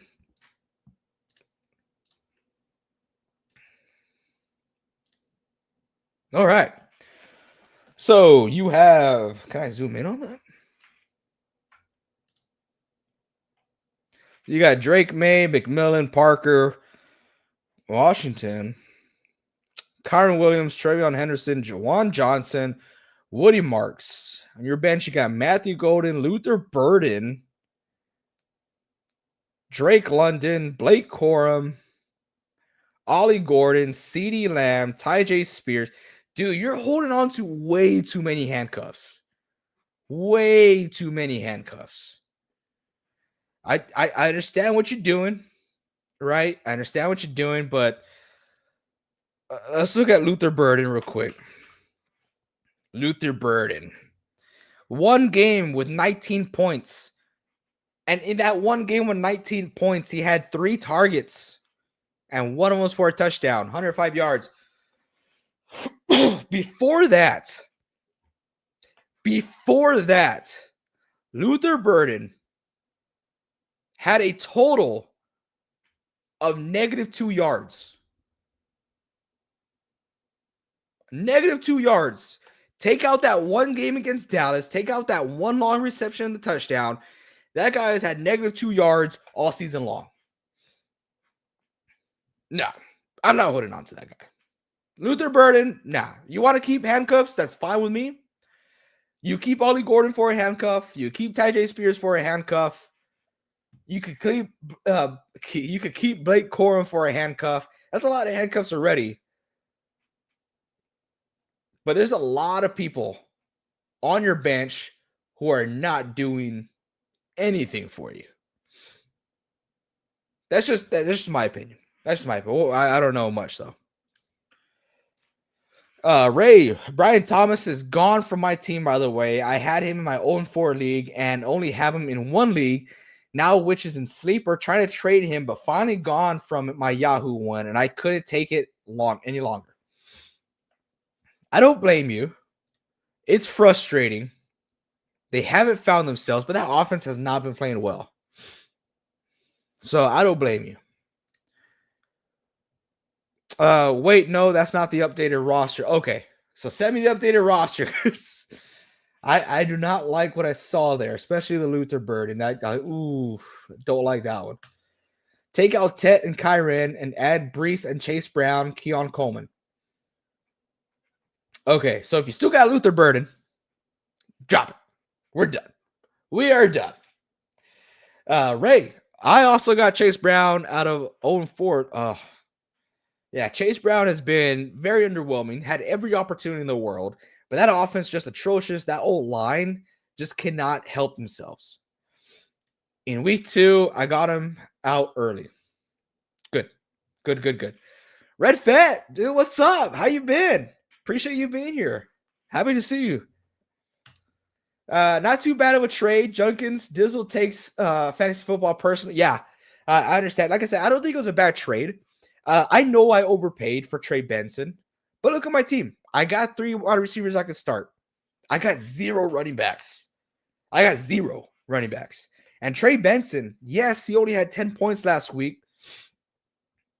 All right. So you have, can I zoom in on that? You got Drake May, McMillan, Parker, Washington, Kyron Williams, Trevion Henderson, Jawan Johnson, Woody Marks. On your bench, you got Matthew Golden, Luther Burden, Drake London, Blake Corum, Ollie Gordon, CeeDee Lamb, Ty J. Spears. Dude, you're holding on to way too many handcuffs. Way too many handcuffs. I understand what you're doing, right? I understand what you're doing, but let's look at Luther Burden real quick. Luther Burden. One game with 19 points. And in that one game with 19 points, he had 3 targets. And one of them was for a touchdown, 105 yards. Before that, Luther Burden had a total of -2 yards. -2 yards. Take out that one game against Dallas. Take out that one long reception in the touchdown. That guy has had -2 yards all season long. No, I'm not holding on to that guy. Luther Burden, nah. You want to keep handcuffs? That's fine with me. You keep Ollie Gordon for a handcuff. You keep Ty J. Spears for a handcuff. You could keep Blake Corum for a handcuff. That's a lot of handcuffs already. But there's a lot of people on your bench who are not doing anything for you. That's just my opinion. That's just my opinion. I don't know much though. Ray, Brian Thomas is gone from my team, by the way. I had him in my own 4 league and only have him in 1 league. Now, which is in sleeper, trying to trade him, but finally gone from my Yahoo one, and I couldn't take it any longer. I don't blame you. It's frustrating. They haven't found themselves, but that offense has not been playing well. So I don't blame you. Wait, no, that's not the updated roster. Okay, so send me the updated roster. I do not like what I saw there, especially the Luther Bird. And that guy, don't like that one. Take out Tet and Kyren and add Brees and Chase Brown, Keon Coleman. Okay, so if you still got Luther Burden, drop it. We're done. We are done. Ray, I also got Chase Brown out of 0-4. Yeah, Chase Brown has been very underwhelming, had every opportunity in the world, but that offense just atrocious. That old line just cannot help themselves. In week 2, I got him out early. Good. Red Fat, dude, what's up? How you been? Appreciate you being here. Happy to see you. Not too bad of a trade. Junkins, Dizzle takes fantasy football personally. Yeah, I understand. Like I said, I don't think it was a bad trade. I know I overpaid for Trey Benson, but look at my team. I got 3 wide receivers I can start. I got 0 running backs. I got 0 running backs. And Trey Benson, yes, he only had 10 points last week,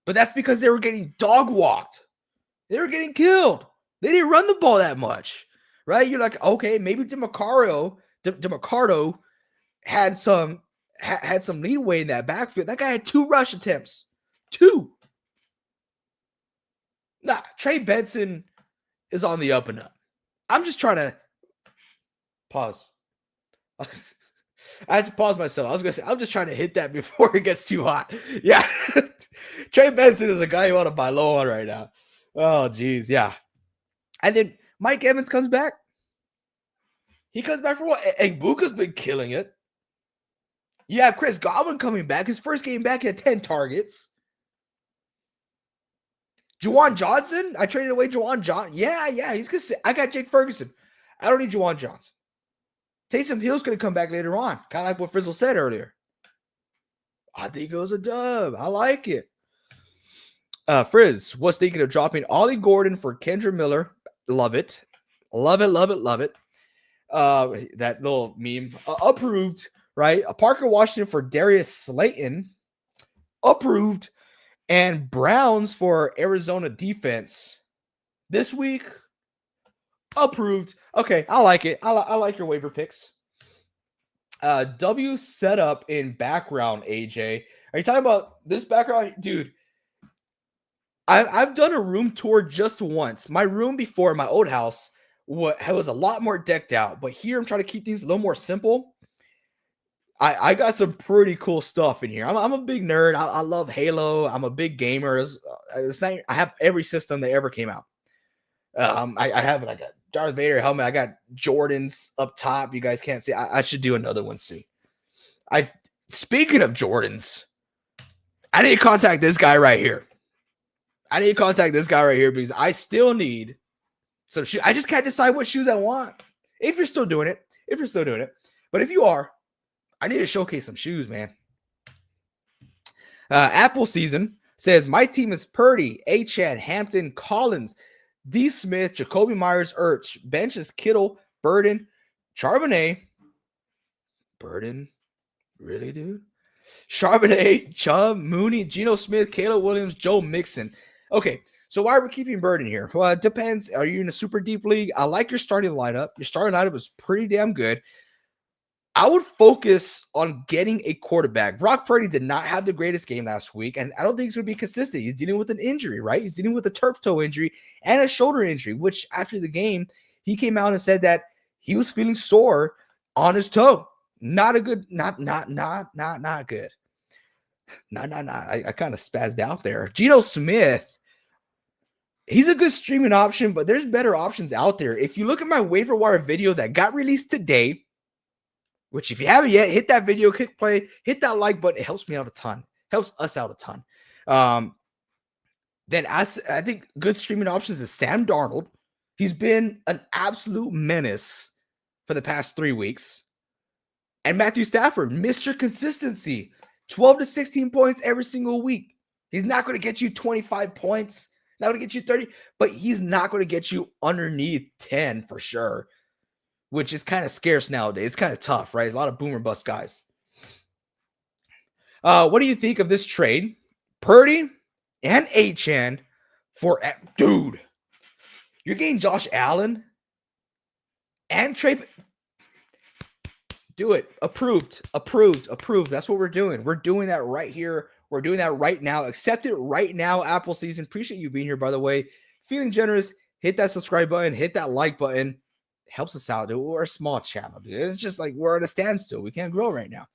but that's because they were getting dog walked. They were getting killed. They didn't run the ball that much, right? You're like, okay, maybe DeMarcado had some leeway in that backfield. That guy had 2 rush attempts. 2. Nah, Trey Benson is on the up and up. I'm just trying to pause. I had to pause myself. I was going to say, I'm just trying to hit that before it gets too hot. Yeah. Trey Benson is a guy you want to buy low on right now. Oh, geez. Yeah. And then Mike Evans comes back. He comes back for what? Egbuka's been killing it. You have Chris Godwin coming back. His first game back, he had 10 targets. Juwan Johnson? I traded away Juwan Johnson. Yeah. He's going to say, I got Jake Ferguson. I don't need Juwan Johnson. Taysom Hill's going to come back later on. Kind of like what Frizzle said earlier. I think it was a dub. I like it. Frizz was thinking of dropping Ollie Gordon for Kendra Miller. Love it. Love it. That little meme. Approved, right? Parker Washington for Darius Slayton. Approved. And Browns for Arizona defense. This week, approved. Okay, I like it. I like your waiver picks. W setup in background, AJ. Are you talking about this background? Dude, I've done a room tour just once. My room before, my old house, was a lot more decked out. But here, I'm trying to keep things a little more simple. I got some pretty cool stuff in here. I'm a big nerd. I love Halo. I'm a big gamer. I have every system that ever came out. I have like a Darth Vader helmet. I got Jordans up top. You guys can't see. I should do another one soon. Speaking of Jordans, I need to contact this guy right here. Because I still need some shoes. I just can't decide what shoes I want. If you're still doing it. But if you are, I need to showcase some shoes, man. Apple Season says, my team is Purdy, Achane, Hampton, Collins, D. Smith, Jacoby Myers, Ertz. Bench is Kittle, Burden, Charbonnet. Burden? Really, dude? Charbonnet, Chubb, Mooney, Geno Smith, Caleb Williams, Joe Mixon. Okay, so why are we keeping Burden here? Well, it depends. Are you in a super deep league? I like your starting lineup. Your starting lineup is pretty damn good. I would focus on getting a quarterback. Brock Purdy did not have the greatest game last week, and I don't think he's going to be consistent. He's dealing with an injury, right? He's dealing with a turf toe injury and a shoulder injury, which after the game, he came out and said that he was feeling sore on his toe. Not good. I kind of spazzed out there. Geno Smith, he's a good streaming option, but there's better options out there. If you look at my waiver wire video that got released today, which if you haven't yet, hit that video, click play, hit that like button. It helps me out a ton. Helps us out a ton. Then I think good streaming options is Sam Darnold. He's been an absolute menace for the past 3 weeks. And Matthew Stafford, Mr. Consistency. 12 to 16 points every single week. He's not going to get you 25 points. Not going to get you 30, but he's not going to get you underneath 10 for sure, which is kind of scarce nowadays. It's kind of tough, right? A lot of boomer bust guys. What do you think of this trade? Purdy and Achane for, dude, you're getting Josh Allen and Trey. Do it. Approved. That's what we're doing. We're doing that right here. We're doing that right now. Accept it right now, Apple Season. Appreciate you being here, by the way. Feeling generous. Hit that subscribe button. Hit that like button. It helps us out, dude. We're a small channel, dude. It's just like we're at a standstill. We can't grow right now.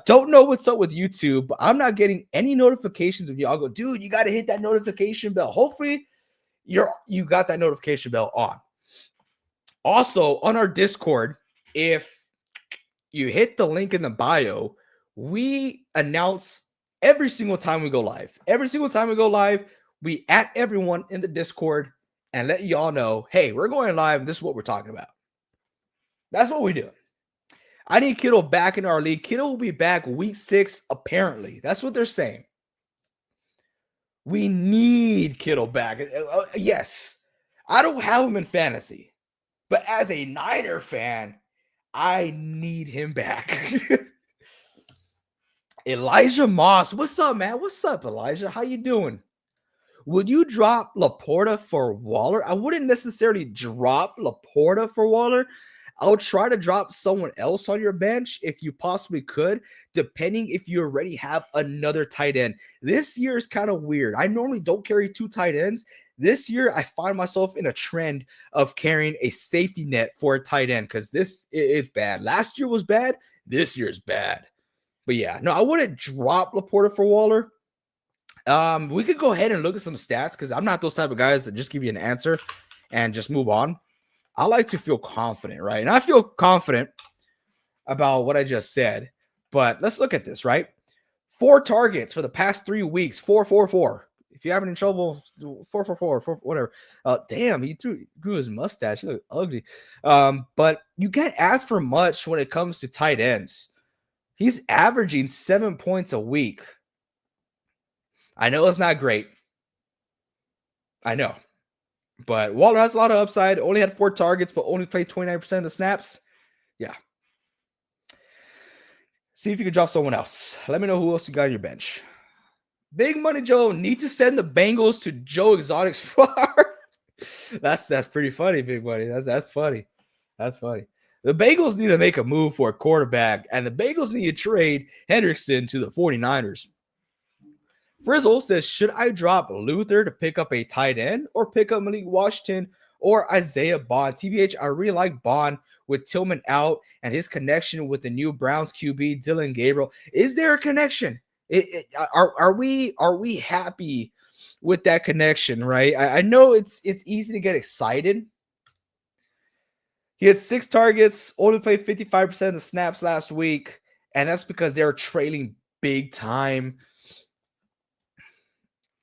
Don't know what's up with YouTube, but I'm not getting any notifications when y'all go, dude, you got to hit that notification bell. Hopefully, you got that notification bell on. Also, on our Discord, if you hit the link in the bio, we announce every single time we go live. Every single time we go live, we at everyone in the Discord and let y'all know, hey, we're going live. This is what we're talking about. That's what we do. I need Kittle back in our league. Kittle will be back week 6, apparently. That's what they're saying. We need Kittle back. Yes, I don't have him in fantasy, but as a Niner fan, I need him back. Elijah Moss. What's up, man? What's up, Elijah? How you doing? Would you drop Laporta for Waller? I wouldn't necessarily drop Laporta for Waller. I would try to drop someone else on your bench if you possibly could, depending if you already have another tight end. This year is kind of weird. I normally don't carry two tight ends. This year, I find myself in a trend of carrying a safety net for a tight end because this is bad. Last year was bad. This year is bad. But yeah, no, I wouldn't drop Laporta for Waller. We could go ahead and look at some stats because I'm not those type of guys that just give you an answer and just move on. I like to feel confident, right? And I feel confident about what I just said. But let's look at this, right? 4 targets for the past 3 weeks, 4-4-4. If you're having any trouble, 4-4-4, whatever. Damn, he grew his mustache. He looked ugly. But you can't ask for much when it comes to tight ends. He's averaging 7 points a week. I know it's not great. I know. But Waller has a lot of upside. Only had 4 targets, but only played 29% of the snaps. Yeah. See if you can drop someone else. Let me know who else you got on your bench. Big Money Joe, need to send the Bengals to Joe Exotic's farm. That's pretty funny, Big Money. That's funny. That's funny. The Bengals need to make a move for a quarterback, and the Bengals need to trade Hendrickson to the 49ers. Frizzle says, should I drop Luther to pick up a tight end or pick up Malik Washington or Isaiah Bond? TBH, I really like Bond with Tillman out and his connection with the new Browns QB, Dylan Gabriel. Is there a connection? Are we happy with that connection, right? I know it's easy to get excited. He had 6 targets, only played 55% of the snaps last week, and that's because they're trailing big time.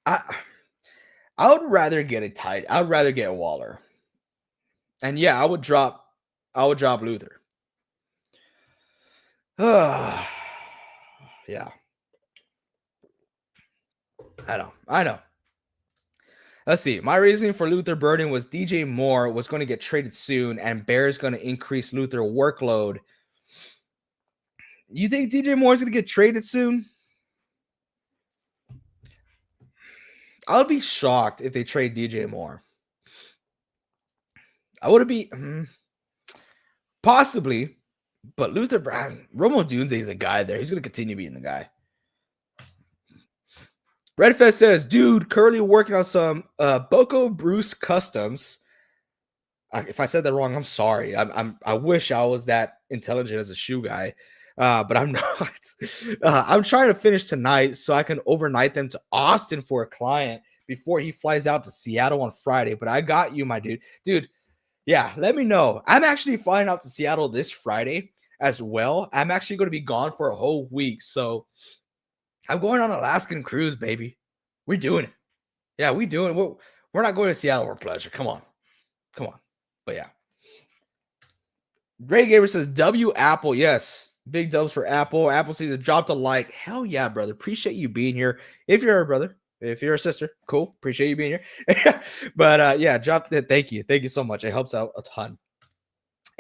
I would rather get a tight. I would rather get Waller. And yeah, I would drop Luther. Yeah. I know. Let's see. My reasoning for Luther burning was DJ Moore was going to get traded soon, and Bears going to increase Luther workload. You think DJ Moore is going to get traded soon? I would be shocked if they trade DJ Moore. I would be possibly, but Luther Brown, Romo Dunze is a guy there. He's going to continue being the guy. Redfest says, dude, currently working on some Boko Bruce customs. If I said that wrong, I'm sorry. I wish I was that intelligent as a shoe guy, but I'm not. I'm trying to finish tonight so I can overnight them to Austin for a client before he flies out to Seattle on Friday. But I got you, my dude. Dude, yeah, let me know. I'm actually flying out to Seattle this Friday as well. I'm actually going to be gone for a whole week. So I'm going on an Alaskan cruise, baby. We're doing it. Yeah, we doing it. We're not going to Seattle for pleasure. Come on. But yeah. Ray Gamer says, W Apple. Yes. Big dubs for Apple. Apple season dropped a like. Hell yeah, brother. Appreciate you being here. If you're a brother, if you're a sister, cool. Appreciate you being here. But yeah, drop that. Thank you. Thank you so much. It helps out a ton.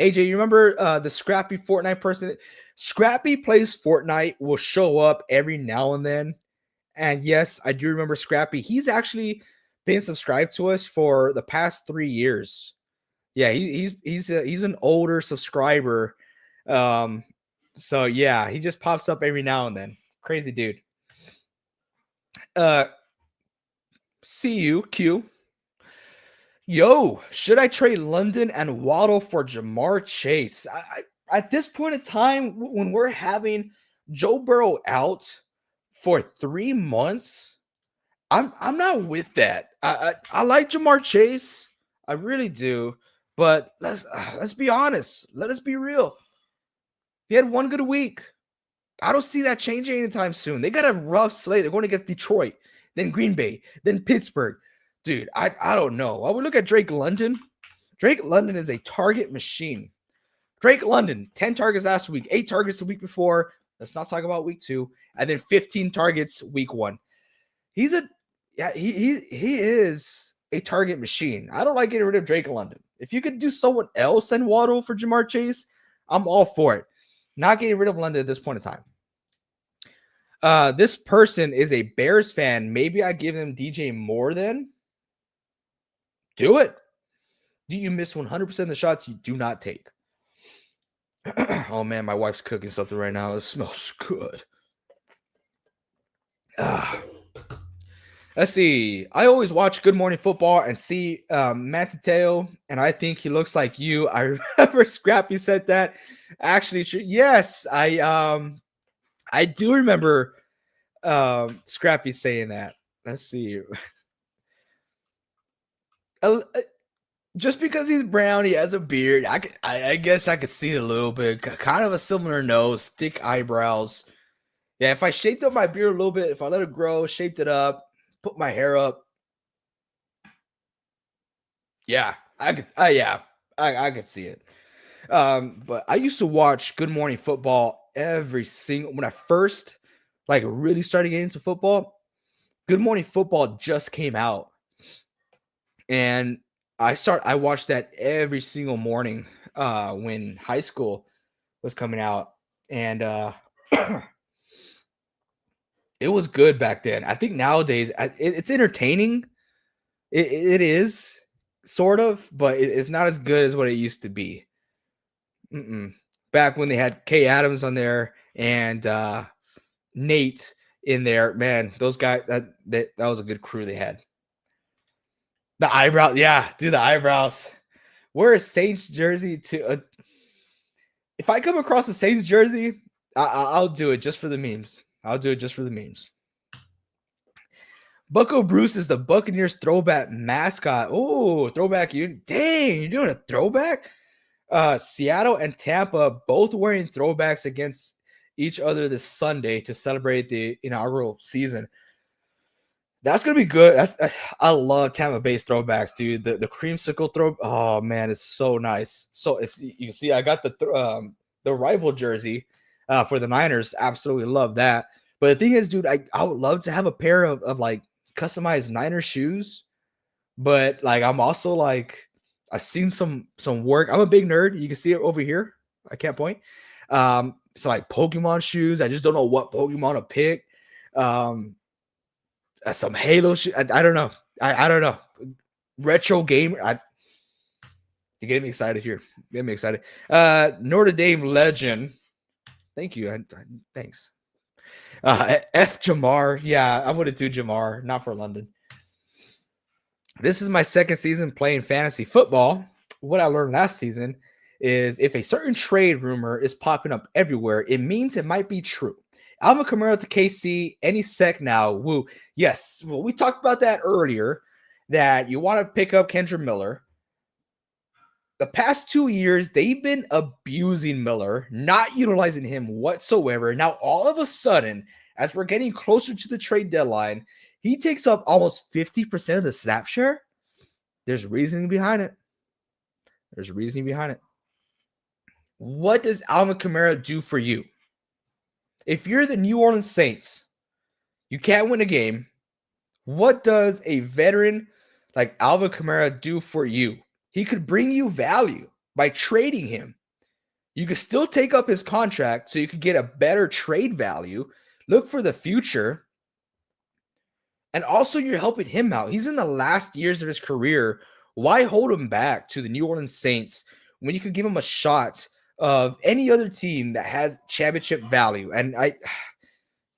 AJ, you remember the Scrappy Fortnite person? Scrappy plays Fortnite, will show up every now and then. And yes, I do remember Scrappy. He's actually been subscribed to us for the past 3 years. Yeah, he's an older subscriber. So yeah, he just pops up every now and then. Crazy dude. See you, Q. Yo, should I trade London and Waddle for Jamar Chase? At this point in time, when we're having Joe Burrow out for 3 months, I'm not with that. I like Jamar Chase, I really do, but let's be honest. Let us be real. He had 1 good week. I don't see that changing anytime soon. They got a rough slate. They're going against Detroit, then Green Bay, then Pittsburgh. Dude, I don't know. I would look at Drake London. Drake London is a target machine. Drake London, 10 targets last week, 8 targets the week before. Let's not talk about week 2, and then 15 targets week 1. He is a target machine. I don't like getting rid of Drake London. If you could do someone else and Waddle for Jamar Chase, I'm all for it. Not getting rid of London at this point in time. This person is a Bears fan. Maybe I give them DJ Moore then. Do it. Do you miss 100% of the shots you do not take? Oh, man, my wife's cooking something right now. It smells good. Let's see. I always watch Good Morning Football and see Mattateo, and I think he looks like you. I remember Scrappy said that. Actually, yes, I do remember Scrappy saying that. Let's see. Just because he's brown, he has a beard. I guess I could see it a little bit. Kind of a similar nose, thick eyebrows. Yeah, if I shaped up my beard a little bit, if I let it grow, shaped it up, put my hair up. Yeah, I could. I could see it. But I used to watch Good Morning Football when I first really started getting into football. Good Morning Football just came out, and I watched that every single morning when high school was coming out, and it was good back then. I think nowadays it's entertaining. It is sort of, but it's not as good as what it used to be. Back when they had Kay Adams on there and Nate in there, man, those guys that was a good crew they had. The eyebrows, yeah, dude, the eyebrows. Wear a Saints jersey if I come across a Saints jersey, I'll do it just for the memes. I'll do it just for the memes. Bucko Bruce is the Buccaneers throwback mascot. Oh, throwback! Dang, you're doing a throwback? Seattle and Tampa both wearing throwbacks against each other this Sunday to celebrate the inaugural season. That's gonna be good. I love Tampa Bay's throwbacks, dude. The creamsicle throw. Oh man, it's so nice. So if you can see, I got the rival jersey for the Niners. Absolutely love that. But the thing is, dude, I would love to have a pair of like customized Niners shoes. But I'm also I've seen some work. I'm a big nerd. You can see it over here. I can't point. It's like Pokemon shoes. I just don't know what Pokemon to pick. Some Halo shit. I don't know. I don't know. Retro gamer. You're getting me excited here. Getting me excited. Notre Dame legend. Thank you. Thanks. F Jamar. Yeah, I would do Jamar, not for London. This is my second season playing fantasy football. What I learned last season is if a certain trade rumor is popping up everywhere, it means it might be true. Alvin Kamara to KC, any sec now. Woo. Yes. Well, we talked about that earlier, that you want to pick up Kendra Miller. The past 2 years, they've been abusing Miller, not utilizing him whatsoever. Now, all of a sudden, as we're getting closer to the trade deadline, he takes up almost 50% of the snap share. There's reasoning behind it. There's reasoning behind it. What does Alvin Kamara do for you? If you're the New Orleans Saints, you can't win a game. What does a veteran like Alvin Kamara do for you? He could bring you value by trading him. You could still take up his contract so you could get a better trade value. Look for the future. And also, you're helping him out. He's in the last years of his career. Why hold him back to the New Orleans Saints when you could give him a shot of any other team that has championship value? And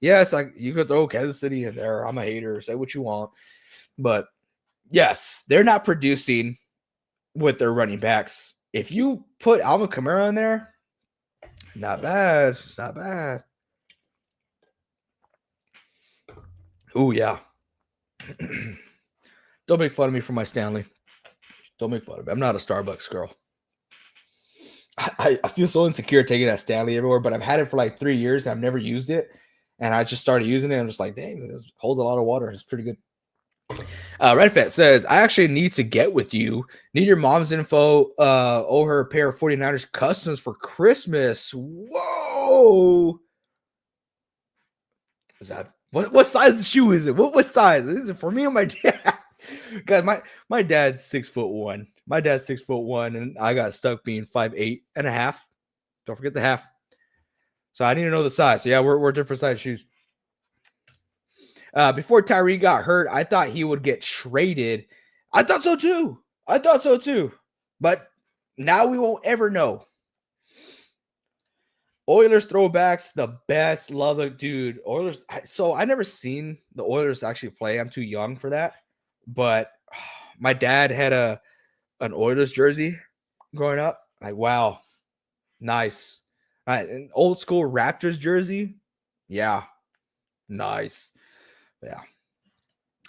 yes, you could throw Kansas City in there. I'm a hater. Say what you want. But yes, they're not producing with their running backs. If you put Alvin Kamara in there, not bad. It's not bad. Oh, yeah. Don't make fun of me for my Stanley. Don't make fun of me. I'm not a Starbucks girl. I feel so insecure taking that Stanley everywhere, but I've had it for like 3 years. And I've never used it. And I just started using it. I'm just like, dang, it holds a lot of water. It's pretty good. Redfett says, I actually need to get with you. Need your mom's info. Owe her a pair of 49ers customs for Christmas. Whoa. Is that what size of shoe is it? What size? Is it for me or my dad? Guys, my dad's 6'1". My dad's 6'1", and I got stuck being 5'8.5", Don't forget the half. So I need to know the size. So yeah, we're different size shoes. Before Tyree got hurt, I thought he would get traded. I thought so too. But now we won't ever know. Oilers throwbacks, the best. Love the dude. Oilers. So I never seen the Oilers actually play. I'm too young for that. But my dad had an Oilers jersey growing up. Like, wow, nice. An old school Raptors jersey. Yeah, nice. Yeah.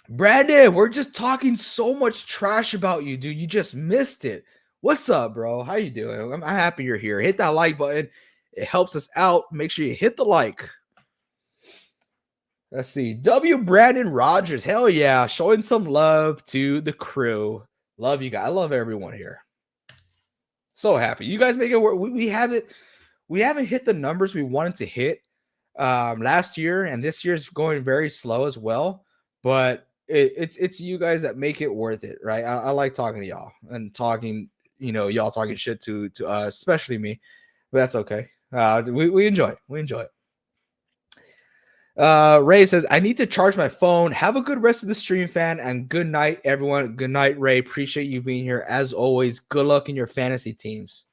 Brandon, we're just talking so much trash about you, dude. You just missed it. What's up, bro? How you doing? I'm happy you're here. Hit that like button. It helps us out. Make sure you hit the like. Let's see. Brandon Rogers. Hell yeah. Showing some love to the crew. Love you guys. I love everyone here. So happy. You guys make it work. We haven't hit the numbers we wanted to hit last year, and this year's going very slow as well. But it's you guys that make it worth it, right? I like talking to y'all and talking, y'all talking shit to us, especially me. But that's okay. We enjoy it. We enjoy it. Ray says, I need to charge my phone. Have a good rest of the stream, fan, and good night, everyone. Good night, Ray. Appreciate you being here as always. Good luck in your fantasy teams.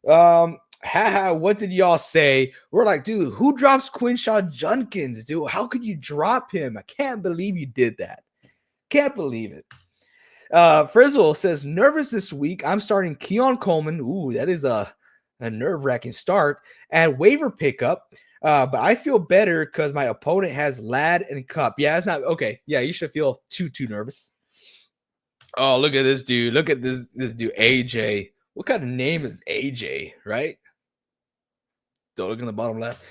What did y'all say? We're like, dude, who drops Quinshaw Junkins, dude? How could you drop him? I can't believe you did that. Can't believe it. Frizzle says, nervous this week. I'm starting Keon Coleman. Ooh, that is a nerve-wracking start. And waiver pickup. But I feel better because my opponent has Ladd and Cup. Yeah, it's not okay. Yeah, you should feel too nervous. Oh, look at this dude. Look at this dude, AJ. What kind of name is AJ, right? Don't look in the bottom left.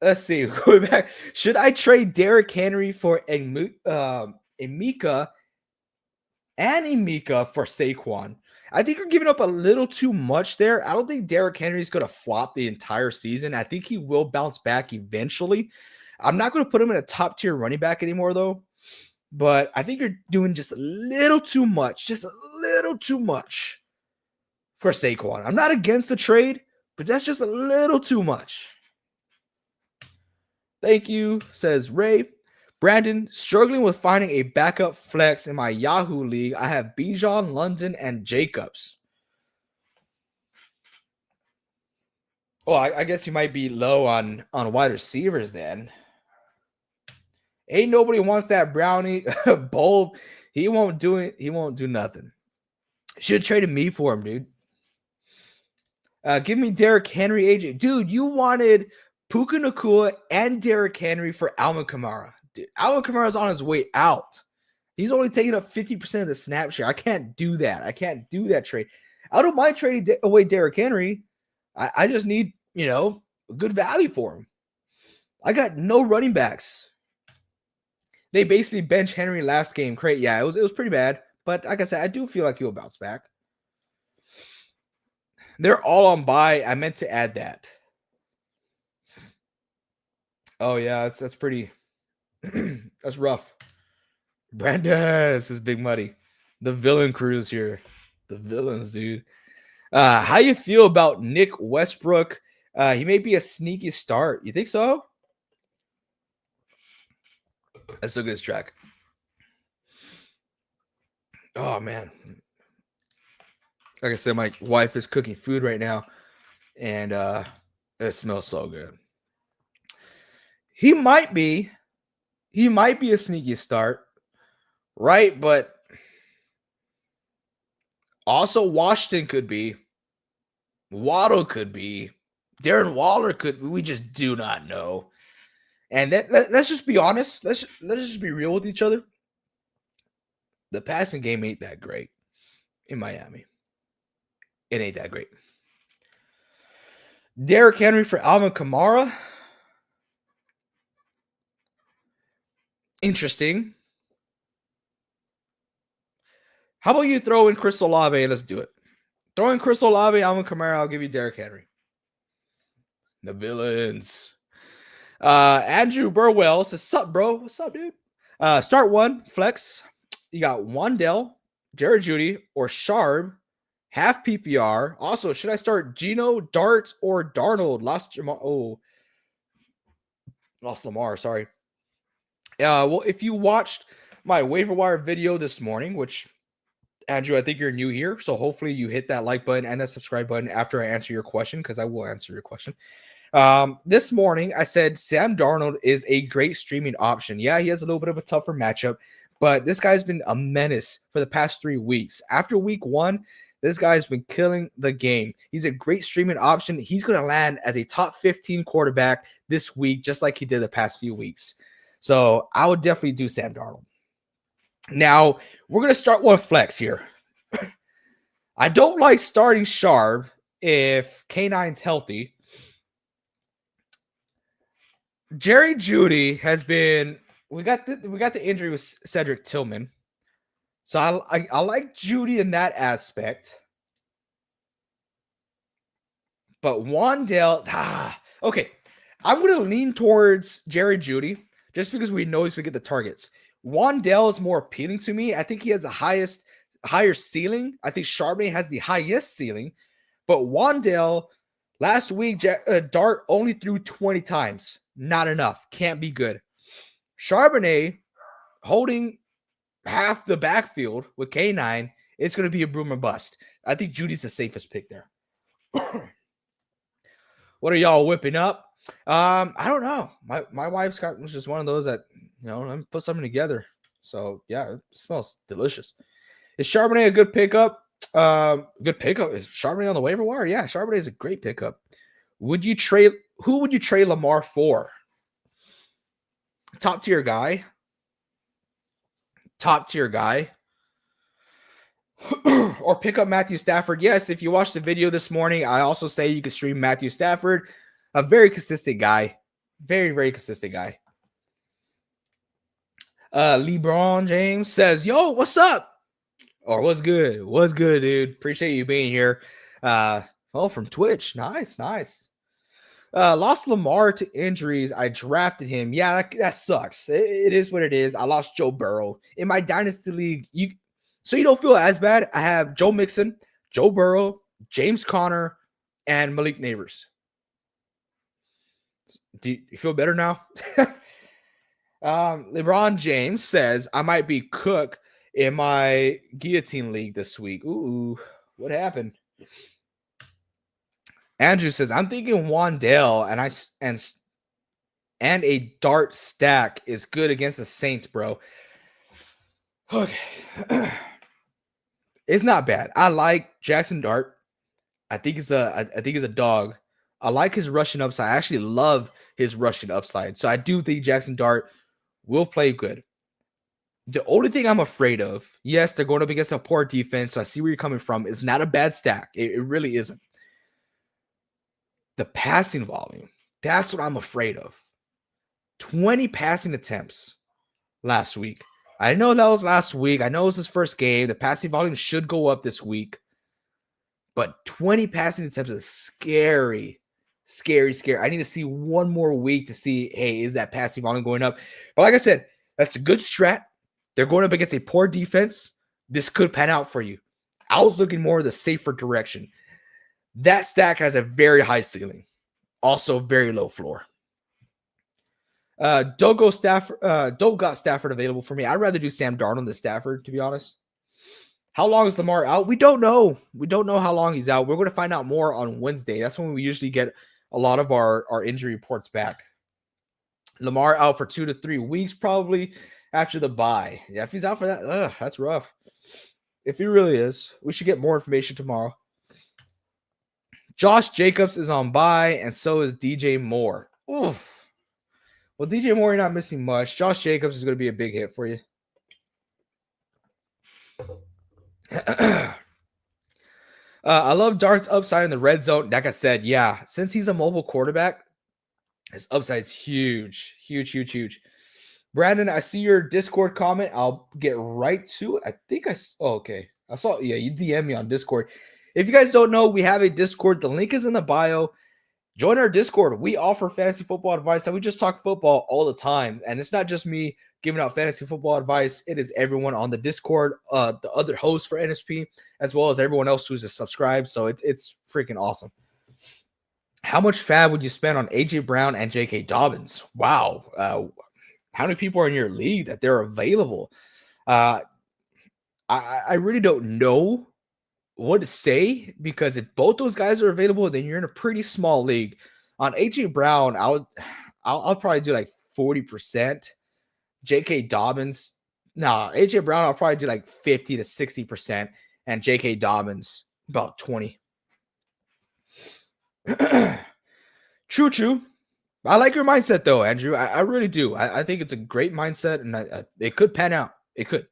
Let's see. Going back. Should I trade Derrick Henry for Emeka for Saquon? I think you're giving up a little too much there. I don't think Derrick Henry is going to flop the entire season. I think he will bounce back eventually. I'm not going to put him in a top tier running back anymore, though. But I think you're doing just a little too much. Just a little too much for Saquon. I'm not against the trade, but that's just a little too much. Thank you, says Ray. Brandon, struggling with finding a backup flex in my Yahoo league. I have Bijan, London, and Jacobs. Oh, I guess you might be low on wide receivers then. Ain't nobody wants that Brownie bulb. He won't do it. He won't do nothing. Should have traded me for him, dude. Give me Derrick Henry, AJ. Dude, you wanted Puka Nacua and Derrick Henry for Alvin Kamara. Dude, Alvin Kamara's on his way out. He's only taking up 50% of the snap share. I can't do that. I can't do that trade. I don't mind trading away Derrick Henry. I just need, a good value for him. I got no running backs. They basically benched Henry last game. Great. Yeah, it was pretty bad. But like I said, I do feel like he'll bounce back. They're all on bye. I meant to add that. Oh, yeah, that's pretty... that's rough. Brandis is Big Muddy. The villain crew's here. The villains, dude. How you feel about Nick Westbrook? He may be a sneaky start. You think so? Let's look at this track. Oh, man. Like I said, my wife is cooking food right now, and it smells so good. He might be a sneaky start, right? But also Washington could be. Waddle could be. Darren Waller could be. We just do not know. And let's just be honest. Let's just be real with each other. The passing game ain't that great in Miami. It ain't that great. Derrick Henry for Alvin Kamara. Interesting. How about you throw in Chris Olave and let's do it. Throw in Chris Olave, Alvin Kamara, I'll give you Derrick Henry. The villains. Andrew Burwell says, sup, bro? What's up, dude? Start one, flex. You got Wandell, Jared Judy, or Sharb, half PPR. Also, should I start Geno, Dart, or Darnold? Lost Lamar. Sorry. Well, if you watched my waiver wire video this morning, which Andrew, I think you're new here, so hopefully you hit that like button and that subscribe button after I answer your question, because I will answer your question. This morning I said Sam Darnold is a great streaming option. Yeah, he has a little bit of a tougher matchup, but this guy's been a menace for the past 3 weeks. After week 1, this guy's been killing the game. He's a great streaming option. He's going to land as a top 15 quarterback this week, just like he did the past few weeks. So I would definitely do Sam Darnold. Now, we're going to start one flex here. I don't like starting Sharp if K9's healthy. Jerry Jeudy has been we got the injury with Cedric Tillman. So I like Jeudy in that aspect. But Wandale, okay. I'm going to lean towards Jerry Jeudy just because we know he's going to get the targets. Wandale is more appealing to me. I think he has the higher ceiling. I think Charbonnet has the highest ceiling. But Wandale, last week, Dart only threw 20 times. Not enough. Can't be good. Charbonnet holding half the backfield with K9, it's going to be a boom or bust. I think Judy's the safest pick there. What are y'all whipping up? I don't know. My wife's got was just one of those that, let me put something together. So yeah, it smells delicious. Is Charbonnet a good pickup? Good pickup. Is Charbonnet on the waiver wire? Yeah, Charbonnet is a great pickup. Who would you trade Lamar for? Top tier guy. Or pick up Matthew Stafford. Yes, if you watched the video this morning, I also say you can stream Matthew Stafford. A very consistent guy. Very, very consistent guy. LeBron James says, yo, what's up? Or what's good? What's good, dude? Appreciate you being here. From Twitch. Nice. Lost Lamar to injuries. I drafted him. Yeah, that sucks. It is what it is. I lost Joe Burrow. In my Dynasty League, so you don't feel as bad. I have Joe Mixon, Joe Burrow, James Conner, and Malik Neighbors. Do you feel better now? LeBron James says, I might be Cook in my Guillotine League this week. Ooh, what happened? Andrew says, I'm thinking Wandale and a Dart stack is good against the Saints, bro. Okay. It's not bad. I like Jackson Dart. I think he's a dog. I like his rushing upside. I actually love his rushing upside. So I do think Jackson Dart will play good. The only thing I'm afraid of, yes, they're going up against a poor defense, so I see where you're coming from, is not a bad stack. It really isn't. The passing volume, that's what I'm afraid of. 20 passing attempts last week. I know that was last week. I know it was his first game. The passing volume should go up this week. But 20 passing attempts is scary. Scary. I need to see one more week to see, hey, is that passing volume going up? But like I said, that's a good strat. They're going up against a poor defense. This could pan out for you. I was looking more of the safer direction. That stack has a very high ceiling. Also very low floor. Doug got Stafford available for me. I'd rather do Sam Darnold than Stafford, to be honest. How long is Lamar out? We don't know. We don't know how long he's out. We're going to find out more on Wednesday. That's when we usually get a lot of our injury reports back. Lamar out for 2 to 3 weeks, probably after the bye. Yeah, if he's out for that, that's rough. If he really is, we should get more information tomorrow. Josh Jacobs is on bye, and so is DJ Moore. Oof. Well, DJ Moore, you're not missing much. Josh Jacobs is going to be a big hit for you. I love Dart's upside in the red zone. Like I said, yeah, since he's a mobile quarterback, his upside's huge. Brandon, I see your Discord comment. I'll get right to it. I think okay. I saw, yeah, you DM me on Discord. If you guys don't know, we have a Discord. The link is in the bio. Join our Discord. We offer fantasy football advice, and we just talk football all the time. And it's not just me giving out fantasy football advice. It is everyone on the Discord, the other hosts for NSP, as well as everyone else who's just subscribed. So it's freaking awesome. How much fab would you spend on AJ Brown and J.K. Dobbins? Wow. How many people are in your league that they're available? I really don't know what to say, because if both those guys are available, then you're in a pretty small league. On AJ Brown, I'll probably do like 40%. J.K. Dobbins, AJ Brown, I'll probably do like 50 to 60%, and J.K. Dobbins about 20. True. I like your mindset though, Andrew. I really do. I think it's a great mindset, and it could pan out. It could.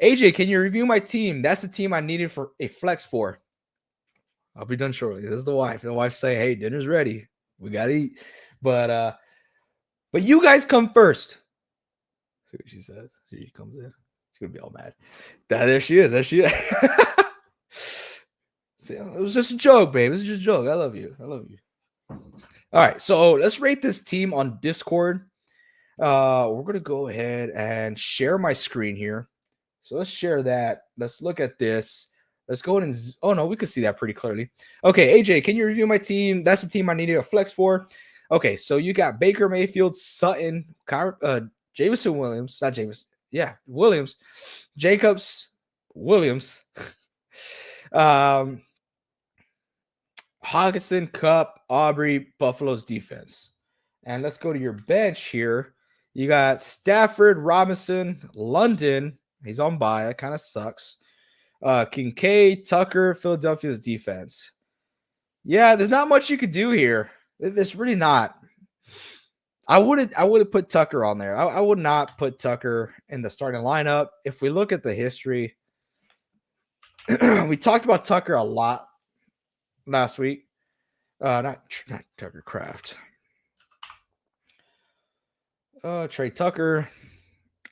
AJ, can you review my team? That's the team I needed for a flex for. I'll be done shortly. This is the wife. The wife say, "Hey, dinner's ready. We gotta eat." But you guys come first. See what she says. She comes in. She's gonna be all mad. There she is. See, it was just a joke, babe. It was just a joke. I love you. All right, so let's rate this team on Discord. We're gonna go ahead and share my screen here. So let's share that. Let's look at this. Let's go ahead and oh no, we can see that pretty clearly. Okay, AJ, can you review my team? That's the team I needed a flex for. Okay, so you got Baker Mayfield, Sutton, Jameson Williams, not Jameson. Yeah, Williams, Jacobs, Williams, Hawkinson, Cup, Aubrey, Buffalo's defense. And let's go to your bench here. You got Stafford, Robinson, London. He's on bye. That kind of sucks. Kincaid, Tucker, Philadelphia's defense. Yeah, there's not much you could do here. There's really not. I would put Tucker on there. I would not put Tucker in the starting lineup. If we look at the history, we talked about Tucker a lot last week. Not Tucker Kraft. Trey Tucker.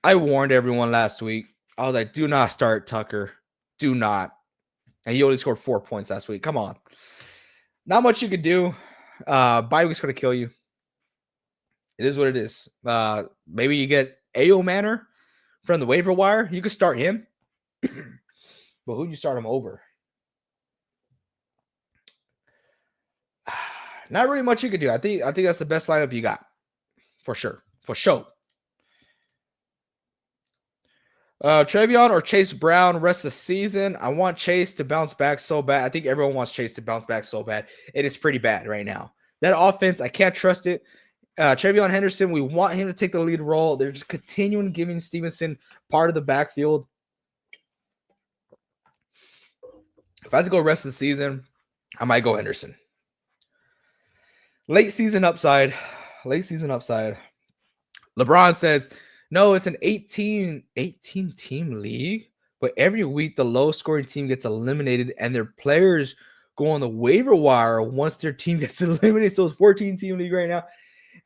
I warned everyone last week. I was like, do not start Tucker. Do not. And he only scored 4 points last week. Come on. Not much you could do. Bye week's going to kill you. It is what it is. Maybe you get A.O. Manor from the waiver wire. You could start him. But who do you start him over? Not really much you could do. I think that's the best lineup you got. For sure. For sure. Trevion or Chase Brown rest of the season. I want Chase to bounce back so bad. I think everyone wants Chase to bounce back so bad. It is pretty bad right now. That offense, I can't trust it. Trevion Henderson, we want him to take the lead role. They're just continuing giving Stevenson part of the backfield. If I had to go rest of the season, I might go Henderson. Late season upside. LeBron says, no, it's an 18 team league, but every week the low scoring team gets eliminated and their players go on the waiver wire once their team gets eliminated. So it's 14 team league right now,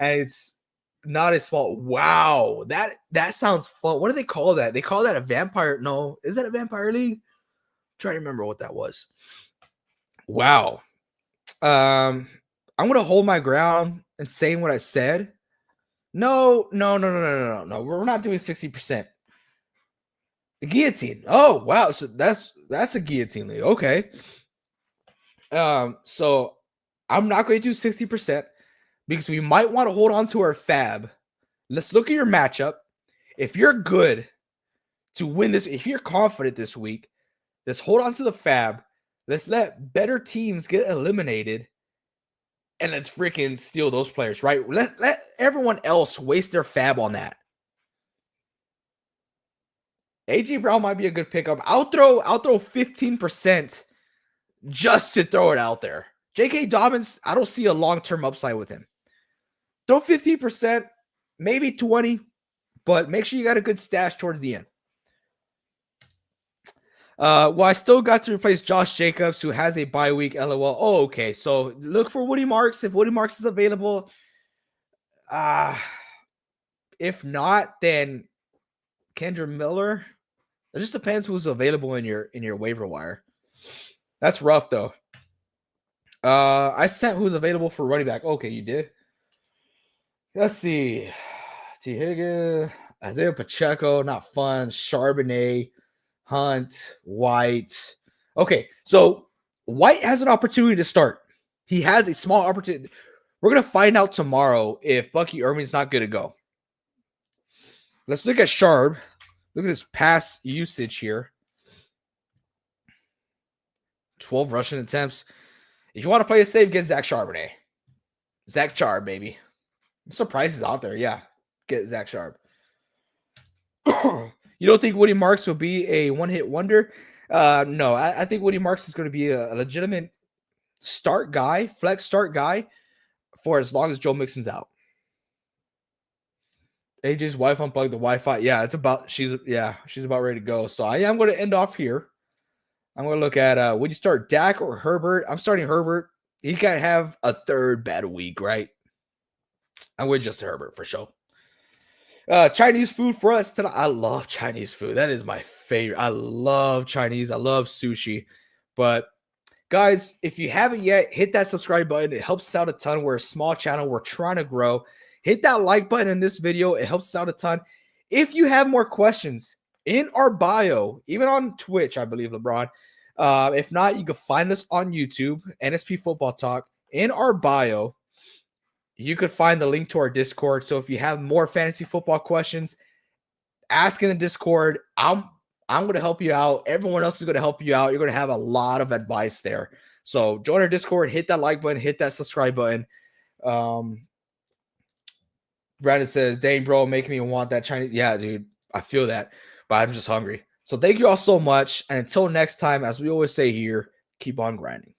and it's not his fault. Wow, that sounds fun. What do they call that? They call that a vampire. No, is that a vampire league? I'm trying to remember what that was. Wow. I'm gonna hold my ground and saying what I said. No. We're not doing 60%. The guillotine. Oh, wow. So that's a guillotine league. Okay. So I'm not going to do 60% because we might want to hold on to our fab. Let's look at your matchup. If you're good to win this, if you're confident this week, let's hold on to the fab. Let's let better teams get eliminated. And let's freaking steal those players, right? Let everyone else waste their fab on that. A.J. Brown might be a good pickup. I'll throw 15% just to throw it out there. J.K. Dobbins, I don't see a long-term upside with him. Throw 15%, maybe 20%, but make sure you got a good stash towards the end. Well, I still got to replace Josh Jacobs, who has a bye week. LOL. Oh, okay. So look for Woody Marks if Woody Marks is available. If not, then Kendra Miller. It just depends who's available in your waiver wire. That's rough though. I sent who's available for running back. Okay, you did. Let's see. T. Higgins, Isaiah Pacheco, not fun. Charbonnet, Hunt, White. Okay, so White has an opportunity to start. He has a small opportunity. We're going to find out tomorrow if Bucky Irving's not going to go. Let's look at Sharp. Look at his pass usage here. 12 rushing attempts. If you want to play it safe, get Zach Charbonnet. Zach Char, baby. I'm surprised he's out there. Yeah, get Zach Sharp. You don't think Woody Marks will be a one-hit wonder? No, I think Woody Marks is going to be a legitimate start guy, flex start guy for as long as Joe Mixon's out. AJ's wife unplugged the Wi-Fi. Yeah, she's about ready to go. So I am going to end off here. I'm going to look at would you start Dak or Herbert? I'm starting Herbert. He can't have a third bad week, right? I'm with just Herbert for sure. Chinese food for us tonight. I love Chinese food. That is my favorite. I love Chinese. I love sushi. But guys, if you haven't yet, hit that subscribe button. It helps us out a ton. We're a small channel. We're trying to grow. Hit that like button in this video. It helps us out a ton. If you have more questions, in our bio, even on Twitch, I believe, LeBron. If not, you can find us on YouTube, NSP Football Talk. In our bio, you could find the link to our Discord. So if you have more fantasy football questions, ask in the Discord. I'm going to help you out. Everyone else is going to help you out. You're going to have a lot of advice there. So join our Discord, hit that like button, hit that subscribe button. Brandon says, dang, bro, making me want that Chinese. Yeah, dude, I feel that, but I'm just hungry. So thank you all so much. And until next time, as we always say here, keep on grinding.